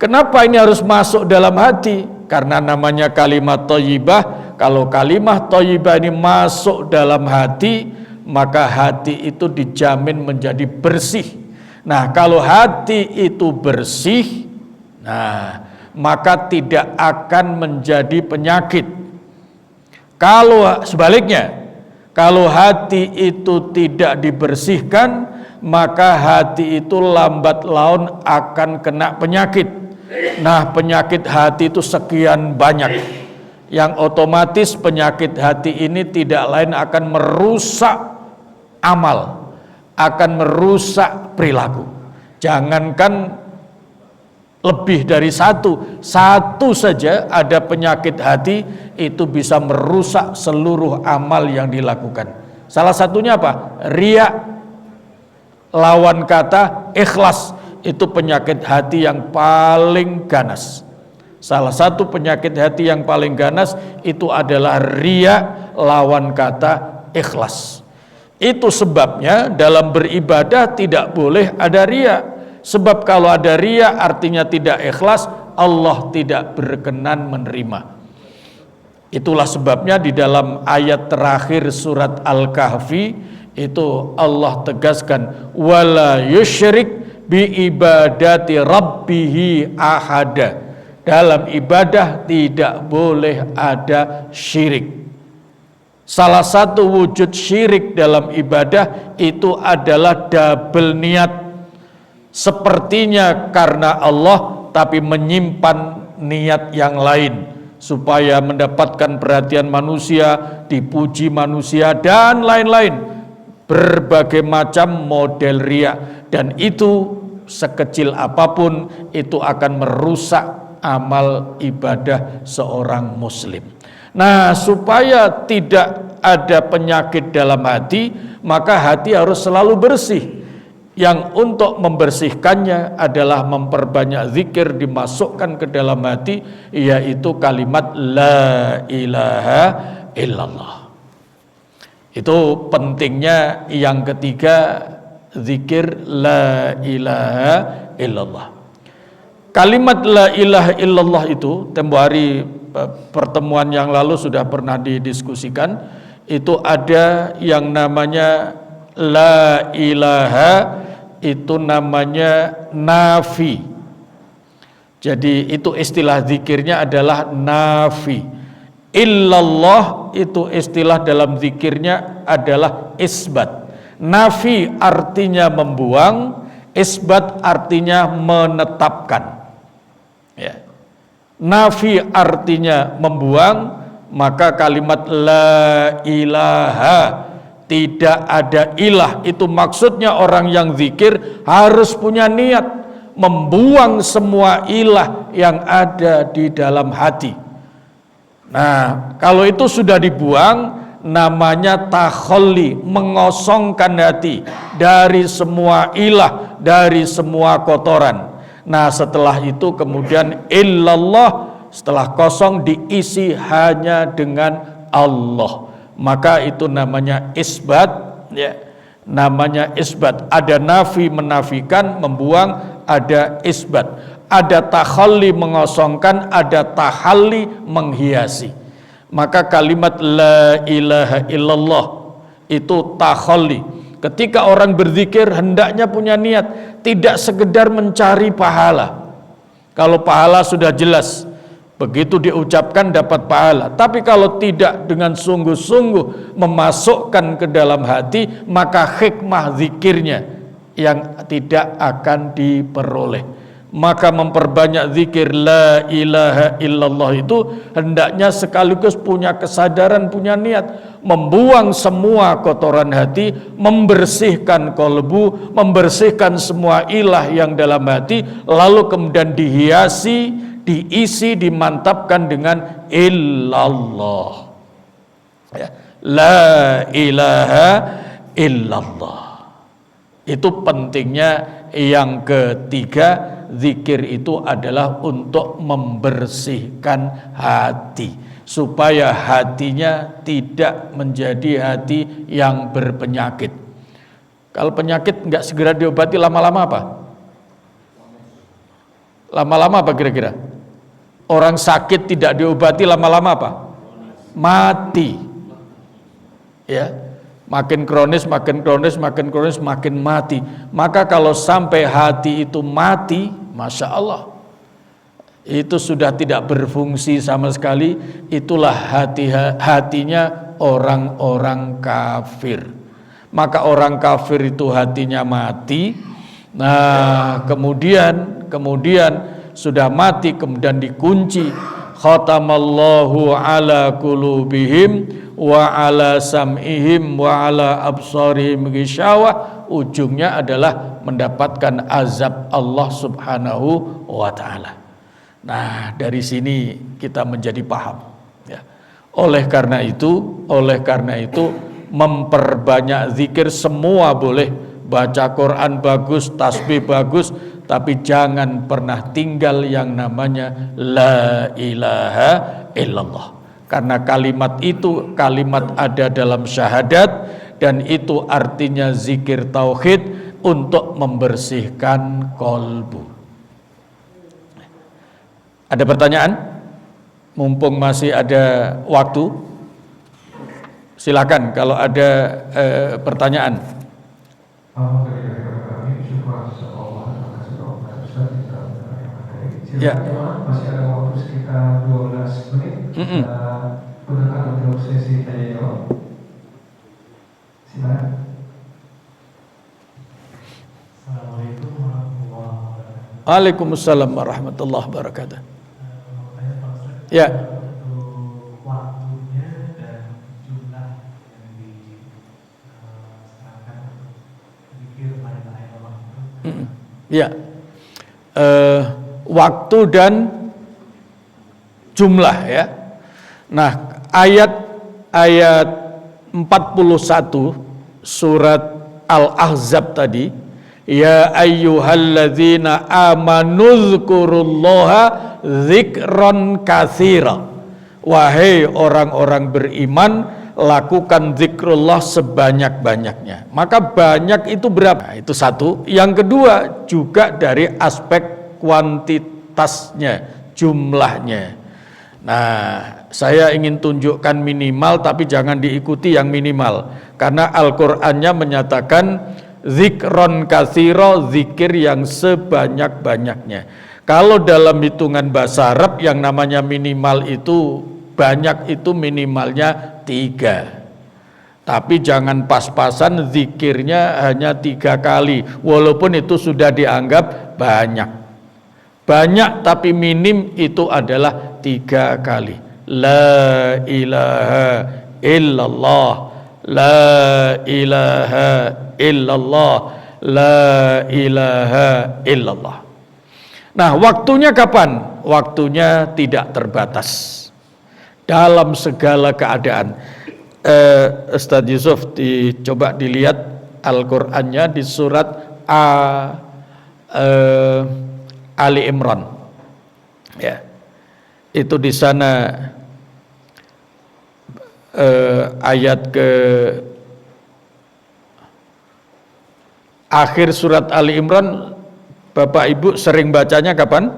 kenapa ini harus masuk dalam hati? Karena namanya kalimat thayyibah. Kalau kalimat thayyibah ini masuk dalam hati, maka hati itu dijamin menjadi bersih. Nah, kalau hati itu bersih, nah, maka tidak akan menjadi penyakit. Kalau sebaliknya, kalau hati itu tidak dibersihkan, maka hati itu lambat laun akan kena penyakit. Nah, penyakit hati itu sekian banyak, yang otomatis penyakit hati ini tidak lain akan merusak amal, akan merusak perilaku. Jangankan lebih dari satu saja ada penyakit hati, itu bisa merusak seluruh amal yang dilakukan. Salah satunya apa? Riya, lawan kata ikhlas, itu penyakit hati yang paling ganas. Salah satu penyakit hati yang paling ganas itu adalah riya, lawan kata ikhlas. Itu sebabnya dalam beribadah tidak boleh ada riya. Sebab kalau ada riya artinya tidak ikhlas, Allah tidak berkenan menerima. Itulah sebabnya di dalam ayat terakhir surat Al-Kahfi itu Allah tegaskan wala yusyrik bi ibadati rabbihi ahada. Dalam ibadah tidak boleh ada syirik. Salah satu wujud syirik dalam ibadah itu adalah double niat. Sepertinya karena Allah tapi menyimpan niat yang lain supaya mendapatkan perhatian manusia, dipuji manusia dan lain-lain. Berbagai macam model riya, dan itu sekecil apapun itu akan merusak amal ibadah seorang muslim. Nah, supaya tidak ada penyakit dalam hati, maka hati harus selalu bersih. Yang untuk membersihkannya adalah memperbanyak zikir dimasukkan ke dalam hati, yaitu kalimat la ilaha illallah. Itu pentingnya yang ketiga, zikir la ilaha illallah. Kalimat la ilaha illallah itu tempo hari pertemuan yang lalu sudah pernah didiskusikan. Itu ada yang namanya la ilaha, itu namanya nafi. Jadi itu istilah zikirnya adalah nafi. Illallah itu istilah dalam zikirnya adalah isbat. Nafi artinya membuang, isbat artinya menetapkan. Ya. Nafi artinya membuang, maka kalimat la ilaha, tidak ada ilah, itu maksudnya orang yang zikir harus punya niat membuang semua ilah yang ada di dalam hati. Nah, kalau itu sudah dibuang, namanya takhalli, mengosongkan hati dari semua ilah, dari semua kotoran. Nah, setelah itu kemudian illallah, setelah kosong diisi hanya dengan Allah. Maka itu namanya isbat, ya. Namanya isbat. Ada nafi menafikan, membuang, ada isbat. Ada takhalli mengosongkan, ada tahalli menghiasi. Maka kalimat la ilaha illallah itu takhalli. Ketika orang berzikir hendaknya punya niat, tidak sekedar mencari pahala. Kalau pahala sudah jelas, begitu diucapkan dapat pahala. Tapi kalau tidak dengan sungguh-sungguh memasukkan ke dalam hati, maka hikmah zikirnya yang tidak akan diperoleh. Maka memperbanyak zikir la ilaha illallah itu hendaknya sekaligus punya kesadaran, punya niat membuang semua kotoran hati, membersihkan kolbu, membersihkan semua ilah yang dalam hati, lalu kemudian dihiasi, diisi, dimantapkan dengan illallah. Ya. La ilaha illallah. Itu pentingnya yang ketiga, zikir itu adalah untuk membersihkan hati. supaya hatinya tidak menjadi hati yang berpenyakit. Kalau penyakit nggak segera diobati, lama-lama apa? Lama-lama apa kira-kira? Orang sakit tidak diobati, lama-lama apa? Mati. Ya, makin kronis, makin mati. Maka kalau sampai hati itu mati, Masya Allah, itu sudah tidak berfungsi sama sekali. Itulah hatinya orang-orang kafir. Maka orang kafir itu hatinya mati. Nah, kemudian sudah mati, kemudian dikunci. Khatamallahu ala qulubihim wa ala sam'ihim wa ala absarihim ghishawah. Ujungnya adalah mendapatkan azab Allah Subhanahu wa ta'ala. Nah, dari sini kita menjadi paham, ya. Oleh karena itu memperbanyak zikir semua boleh, baca Quran bagus, tasbih bagus, tapi jangan pernah tinggal yang namanya la ilaha illallah. Karena kalimat itu kalimat ada dalam syahadat, dan itu artinya zikir tauhid untuk membersihkan kolbu. Ada pertanyaan? Mumpung masih ada waktu, silakan kalau ada pertanyaan. Ya. Masih ada waktu sekitar 12 menit. Gunakan untuk sesi tanya jawab. Silakan. Assalamualaikum warahmatullahi wabarakatuh. Waalaikumsalam warahmatullahi wabarakatuh. Ya. Untuk waktunya dan jumlah yang diserahkan untuk zikir pada Allah itu. Ya. Waktu dan jumlah, ya. Nah, ayat 41 surat Al-Ahzab tadi, ya ayyuhalladzina amanu dzkurullaha dzikron katsira. Wahai orang-orang beriman, lakukan zikrullah sebanyak-banyaknya. Maka banyak itu berapa? Itu satu. Yang kedua juga dari aspek kuantitasnya, jumlahnya. Nah, saya ingin tunjukkan minimal, tapi jangan diikuti yang minimal, karena Al-Qur'annya menyatakan zikron katsira, zikir yang sebanyak-banyaknya. Kalau dalam hitungan bahasa Arab yang namanya minimal itu, banyak itu minimalnya 3. Tapi jangan pas-pasan zikirnya hanya 3 kali, walaupun itu sudah dianggap banyak. Banyak tapi minim itu adalah 3 kali. La ilaha illallah, la ilaha illallah, la ilaha illallah. Nah, waktunya kapan? Waktunya tidak terbatas dalam segala keadaan. Ustadz Yusuf, coba dilihat Al-Qur'annya di surat Ali Imran, ya, itu di sana ayat ke akhir surat Ali Imran. Bapak Ibu sering bacanya kapan?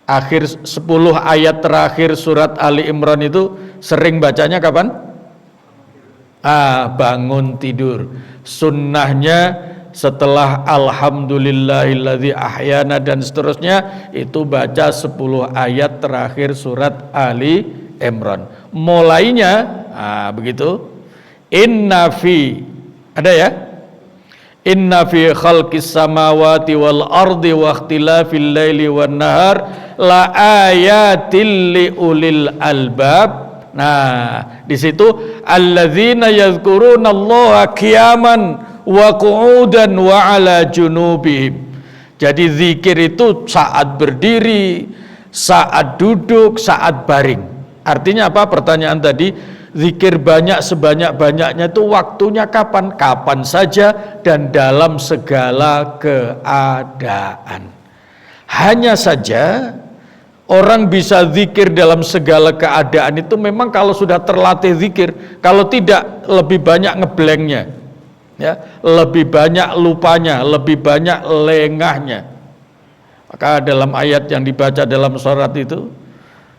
Akhir 10 ayat terakhir surat Ali Imran itu sering bacanya kapan? Bangun tidur. Sunnahnya setelah alhamdulillahilladzi ahyana dan seterusnya, itu baca 10 ayat terakhir surat Ali Imran. Mulainya begitu. Inna fi, ada ya? Inna fi khalqis samawati wal ardi wa ikhtilafil laili wan nahar la ayatil liulil albab. Nah, di situ alladzina yazkurunallaha qiyaman wa qu'udan wa ala junubihim. Jadi zikir itu saat berdiri, saat duduk, saat baring. Artinya apa? Pertanyaan tadi, zikir banyak sebanyak-banyaknya itu waktunya kapan? Kapan saja dan dalam segala keadaan. Hanya saja Orang bisa zikir dalam segala keadaan itu memang kalau sudah terlatih zikir, kalau tidak lebih banyak ngeblanknya, ya, lebih banyak lupanya, lebih banyak lengahnya. Maka dalam ayat yang dibaca dalam surat itu,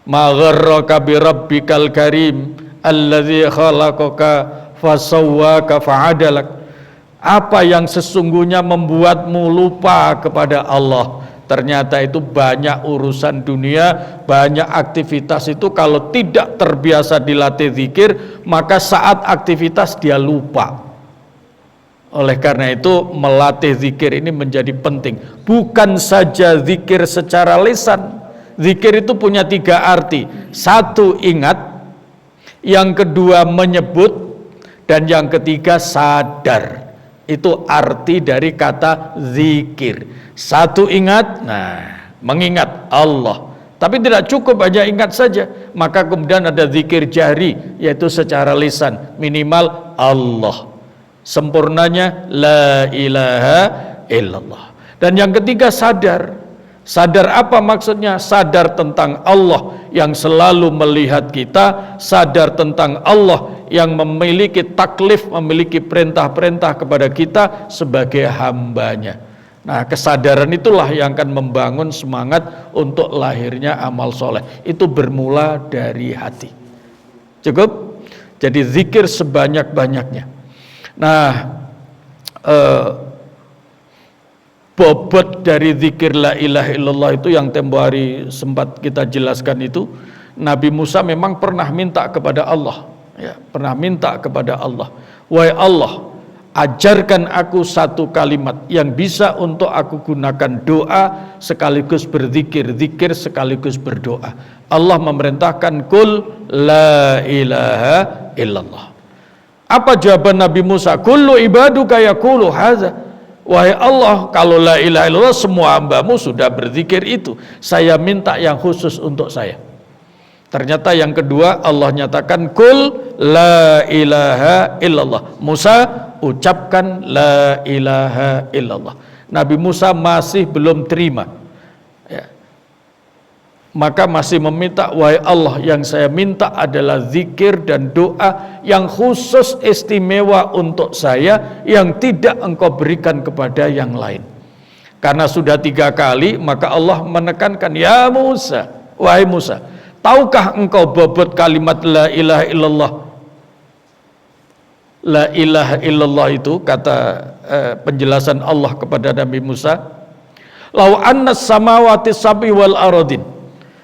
ma gharraka bi rabbikal karim alladzi khalaqaka fasawwaka fa'adalak. Apa yang sesungguhnya membuatmu lupa kepada Allah? Ternyata itu banyak urusan dunia, banyak aktivitas itu kalau tidak terbiasa dilatih zikir, maka saat aktivitas dia lupa. Oleh karena itu melatih zikir ini menjadi penting. Bukan saja zikir secara lisan. Zikir itu punya 3 arti. 1, ingat. Yang kedua, menyebut. Dan yang ketiga, sadar. Itu arti dari kata zikir. 1, ingat, nah, mengingat Allah. Tapi tidak cukup hanya ingat saja. Maka kemudian ada zikir jahri, yaitu secara lisan, minimal Allah. Sempurnanya la ilaha illallah. Dan yang ketiga, sadar. Sadar apa maksudnya? Sadar tentang Allah yang selalu melihat kita, sadar tentang Allah yang memiliki taklif, memiliki perintah-perintah kepada kita sebagai hambanya. Nah, kesadaran itulah yang akan membangun semangat untuk lahirnya amal soleh. Itu bermula dari hati. Cukup? Jadi zikir sebanyak-banyaknya. Nah, bobot dari zikir la ilaha illallah itu yang tempo hari sempat kita jelaskan itu, Nabi Musa memang pernah minta kepada Allah, ya, pernah minta kepada Allah, wahai Allah, ajarkan aku satu kalimat yang bisa untuk aku gunakan doa sekaligus berzikir, zikir sekaligus berdoa. Allah memerintahkan kul la ilaha illallah. Apa jawaban Nabi Musa? Kullu ibaduka yaqulu hadza. Wahai Allah, kalau la ilaha illallah semua hambamu sudah berzikir itu. Saya minta yang khusus untuk saya. Ternyata yang kedua Allah nyatakan kul la ilaha illallah. Musa, ucapkan la ilaha illallah. Nabi Musa masih belum terima, ya. Maka masih meminta, wahai Allah, yang saya minta adalah zikir dan doa yang khusus istimewa untuk saya, yang tidak engkau berikan kepada yang lain. Karena sudah 3 kali, maka Allah menekankan, ya Musa, wahai Musa, tahukah engkau bobot kalimat la ilaha illallah? La ilaha illallah itu kata penjelasan Allah kepada Nabi Musa, lau annas samawati sab'i wal aradin,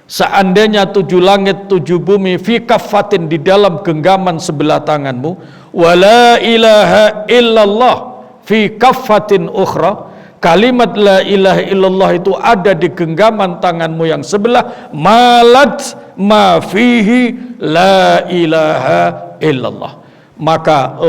seandainya 7 langit 7 bumi fi kaffatin, di dalam genggaman sebelah tanganmu, wala ilaha illallah fi kaffatin ukhra, kalimat la ilaha illallah itu ada di genggaman tanganmu yang sebelah, malat ma fihi la ilaha illallah, maka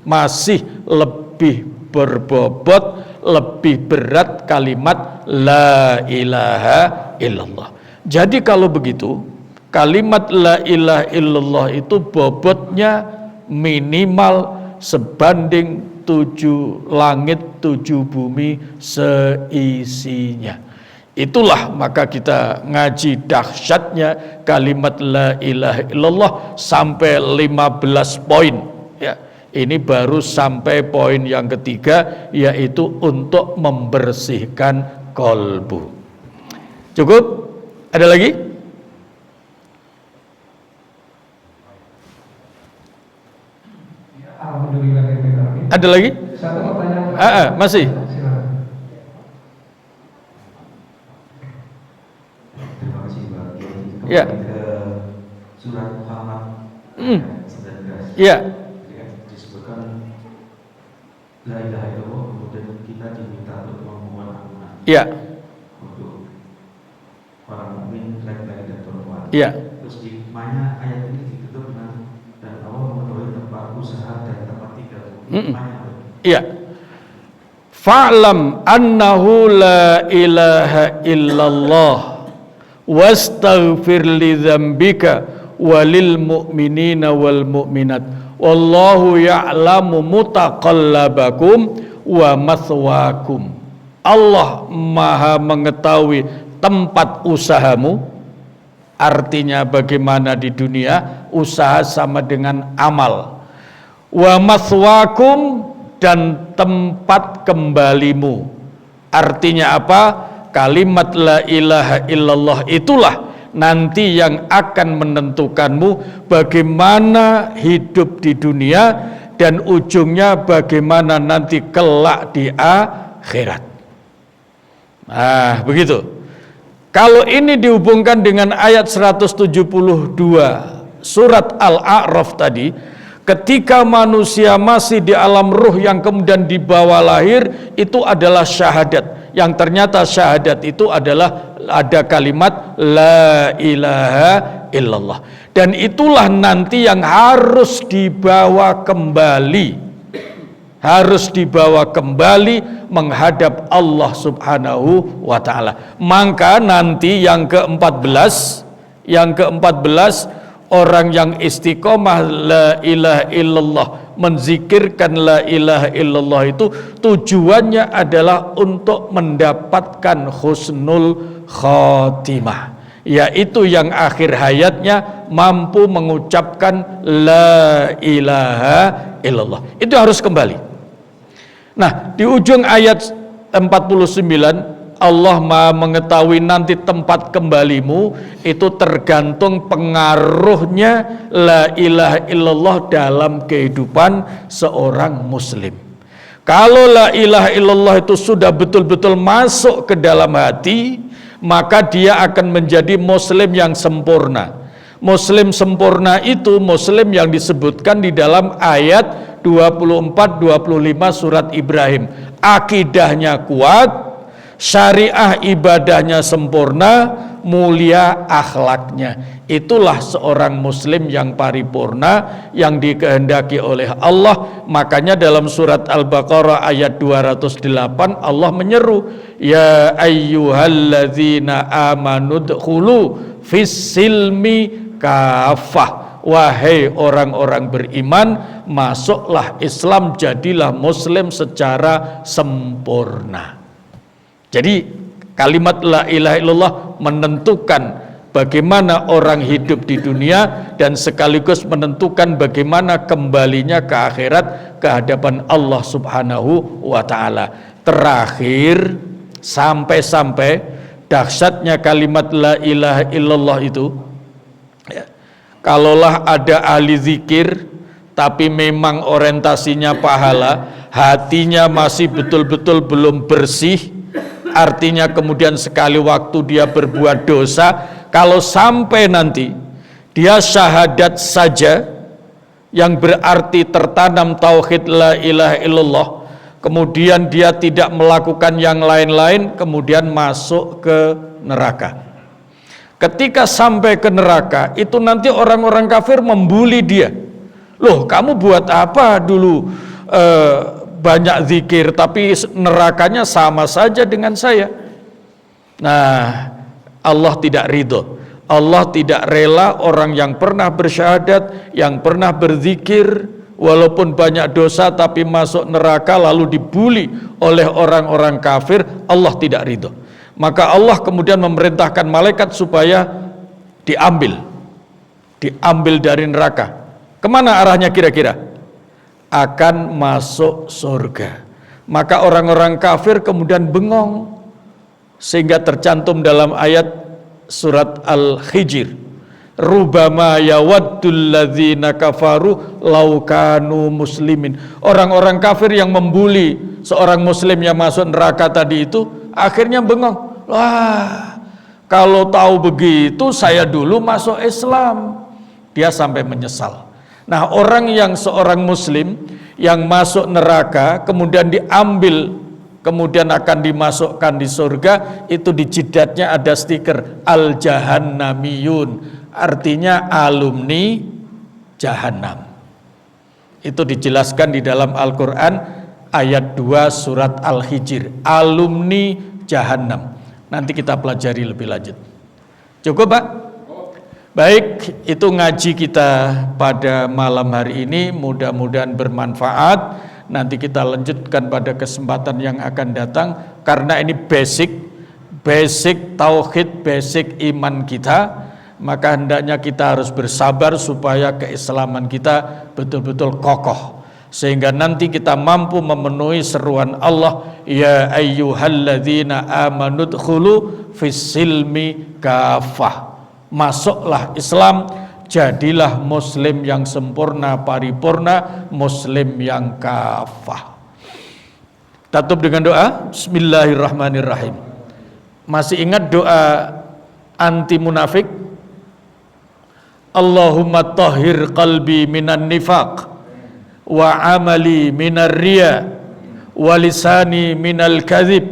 masih lebih berbobot, lebih berat kalimat la ilaha illallah. Jadi kalau begitu, kalimat la ilaha illallah itu bobotnya minimal sebanding 7 langit 7 bumi seisinya. Itulah maka kita ngaji dahsyatnya kalimat la ilaha illallah sampai 15 poin, ya. Ini baru sampai poin yang ketiga, yaitu untuk membersihkan kolbu. Cukup? Ada lagi? Alhamdulillah. Ada lagi? Satu pertanyaan. Masih. Silakan. Terima kasih Pak Kiai. Ya. Kembali ke surat Muhammad 19. Ya. Disebutkan la ilaha illallah, kemudian kita diminta untuk memohon ampunan. Ya. Untuk para mukmin laki-laki dan perempuan. Ya. Terus di mana ayat ini ditutup dengan dan Allah mengetahui tempat usaha dan tempat tinggal. Iya. Fa'lam annahu la ilaha illallah wastaghfir li dzambika walil mu'minina wal mu'minat wallahu ya'lamu mutaqallabakum wa mathwakum. Allah Maha mengetahui tempat usahamu, artinya bagaimana di dunia, usaha sama dengan amal. Wa mathwakum, dan tempat kembalimu, artinya apa? Kalimat la ilaha illallah itulah nanti yang akan menentukanmu bagaimana hidup di dunia dan ujungnya bagaimana nanti kelak di akhirat. Nah, begitu. Kalau ini dihubungkan dengan ayat 172 surat Al-A'raf tadi, ketika manusia masih di alam ruh yang kemudian dibawa lahir, itu adalah syahadat. Yang ternyata syahadat itu adalah ada kalimat la ilaha illallah. Dan itulah nanti yang harus dibawa kembali. Harus dibawa kembali menghadap Allah Subhanahu wa ta'ala. Maka nanti yang ke-14, orang yang istiqomah la ilaha illallah, menzikirkan la ilaha illallah itu tujuannya adalah untuk mendapatkan husnul khotimah, yaitu yang akhir hayatnya mampu mengucapkan la ilaha illallah. Itu harus kembali. Nah, di ujung ayat 49 Allah Maha mengetahui nanti tempat kembalimu, itu tergantung pengaruhnya la ilaha illallah dalam kehidupan seorang muslim. Kalau la ilaha illallah itu sudah betul-betul masuk ke dalam hati, maka dia akan menjadi muslim yang sempurna. Muslim sempurna itu muslim yang disebutkan di dalam ayat 24-25 surat Ibrahim. Akidahnya kuat, syariah ibadahnya sempurna, mulia akhlaknya. Itulah seorang muslim yang paripurna, yang dikehendaki oleh Allah. Makanya dalam surat Al-Baqarah ayat 208 Allah menyeru, ya ayyuhalladzina amanu dkhulu fis-silmi kafah. Wahai orang-orang beriman, masuklah Islam, jadilah muslim secara sempurna. Jadi kalimat la ilaha illallah menentukan bagaimana orang hidup di dunia dan sekaligus menentukan bagaimana kembalinya ke akhirat ke hadapan Allah Subhanahu wa ta'ala. Terakhir, sampai-sampai dahsyatnya kalimat la ilaha illallah itu, ya, kalaulah ada ahli zikir tapi memang orientasinya pahala, hatinya masih betul-betul belum bersih, artinya kemudian sekali waktu dia berbuat dosa, kalau sampai nanti dia syahadat saja yang berarti tertanam tauhid la ilaha illallah, kemudian dia tidak melakukan yang lain-lain, kemudian masuk ke neraka. Ketika sampai ke neraka, itu nanti orang-orang kafir membuli dia. Loh, kamu buat apa dulu banyak zikir, tapi nerakanya sama saja dengan saya. Nah, Allah tidak ridho. Allah tidak rela orang yang pernah bersyahadat, yang pernah berzikir, walaupun banyak dosa tapi masuk neraka lalu dibuli oleh orang-orang kafir. Allah tidak ridho. Maka Allah kemudian memerintahkan malaikat supaya diambil dari neraka. Kemana arahnya kira-kira? Akan masuk surga. Maka orang-orang kafir kemudian bengong, sehingga tercantum dalam ayat surat Al-Hijr, rubama yawaddul ladzina kafaru law kanu muslimin. Orang-orang kafir yang membuli seorang muslim yang masuk neraka tadi itu akhirnya bengong. Wah, kalau tahu begitu saya dulu masuk Islam. Dia sampai menyesal. Nah, orang yang seorang muslim yang masuk neraka kemudian diambil, kemudian akan dimasukkan di surga, itu di jidatnya ada stiker Al-Jahannamiyun, artinya alumni Jahannam. Itu dijelaskan di dalam Al-Quran ayat 2 surat Al-Hijr, alumni Jahannam. Nanti kita pelajari lebih lanjut. Cukup, Pak? Baik, itu ngaji kita pada malam hari ini, mudah-mudahan bermanfaat. Nanti kita lanjutkan pada kesempatan yang akan datang, karena ini basic basic tauhid, basic iman kita, maka hendaknya kita harus bersabar supaya keislaman kita betul-betul kokoh, sehingga nanti kita mampu memenuhi seruan Allah, ya ayyuhalladzina amanu dkhulu fis-silmi kafah. Masuklah Islam, jadilah muslim yang sempurna, paripurna, muslim yang kafah. Tutup dengan doa. Bismillahirrahmanirrahim. Masih ingat doa anti munafik? Allahumma tahhir qalbi minan nifaq wa amali minar riya wa lisani minal kadhib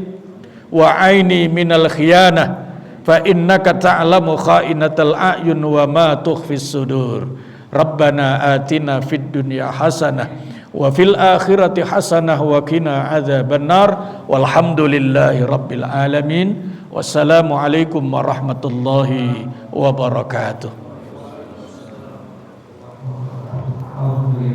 wa aini minal khiyanah fa innaka ta'lamu kha'inatal a'yun wa ma tukhfis sudur. Rabbana atina fid dunya hasanah wa fil akhirati hasanah wa qina adzabannar walhamdulillahi rabbil alamin. Wassalamu alaikum warahmatullahi wabarakatuh.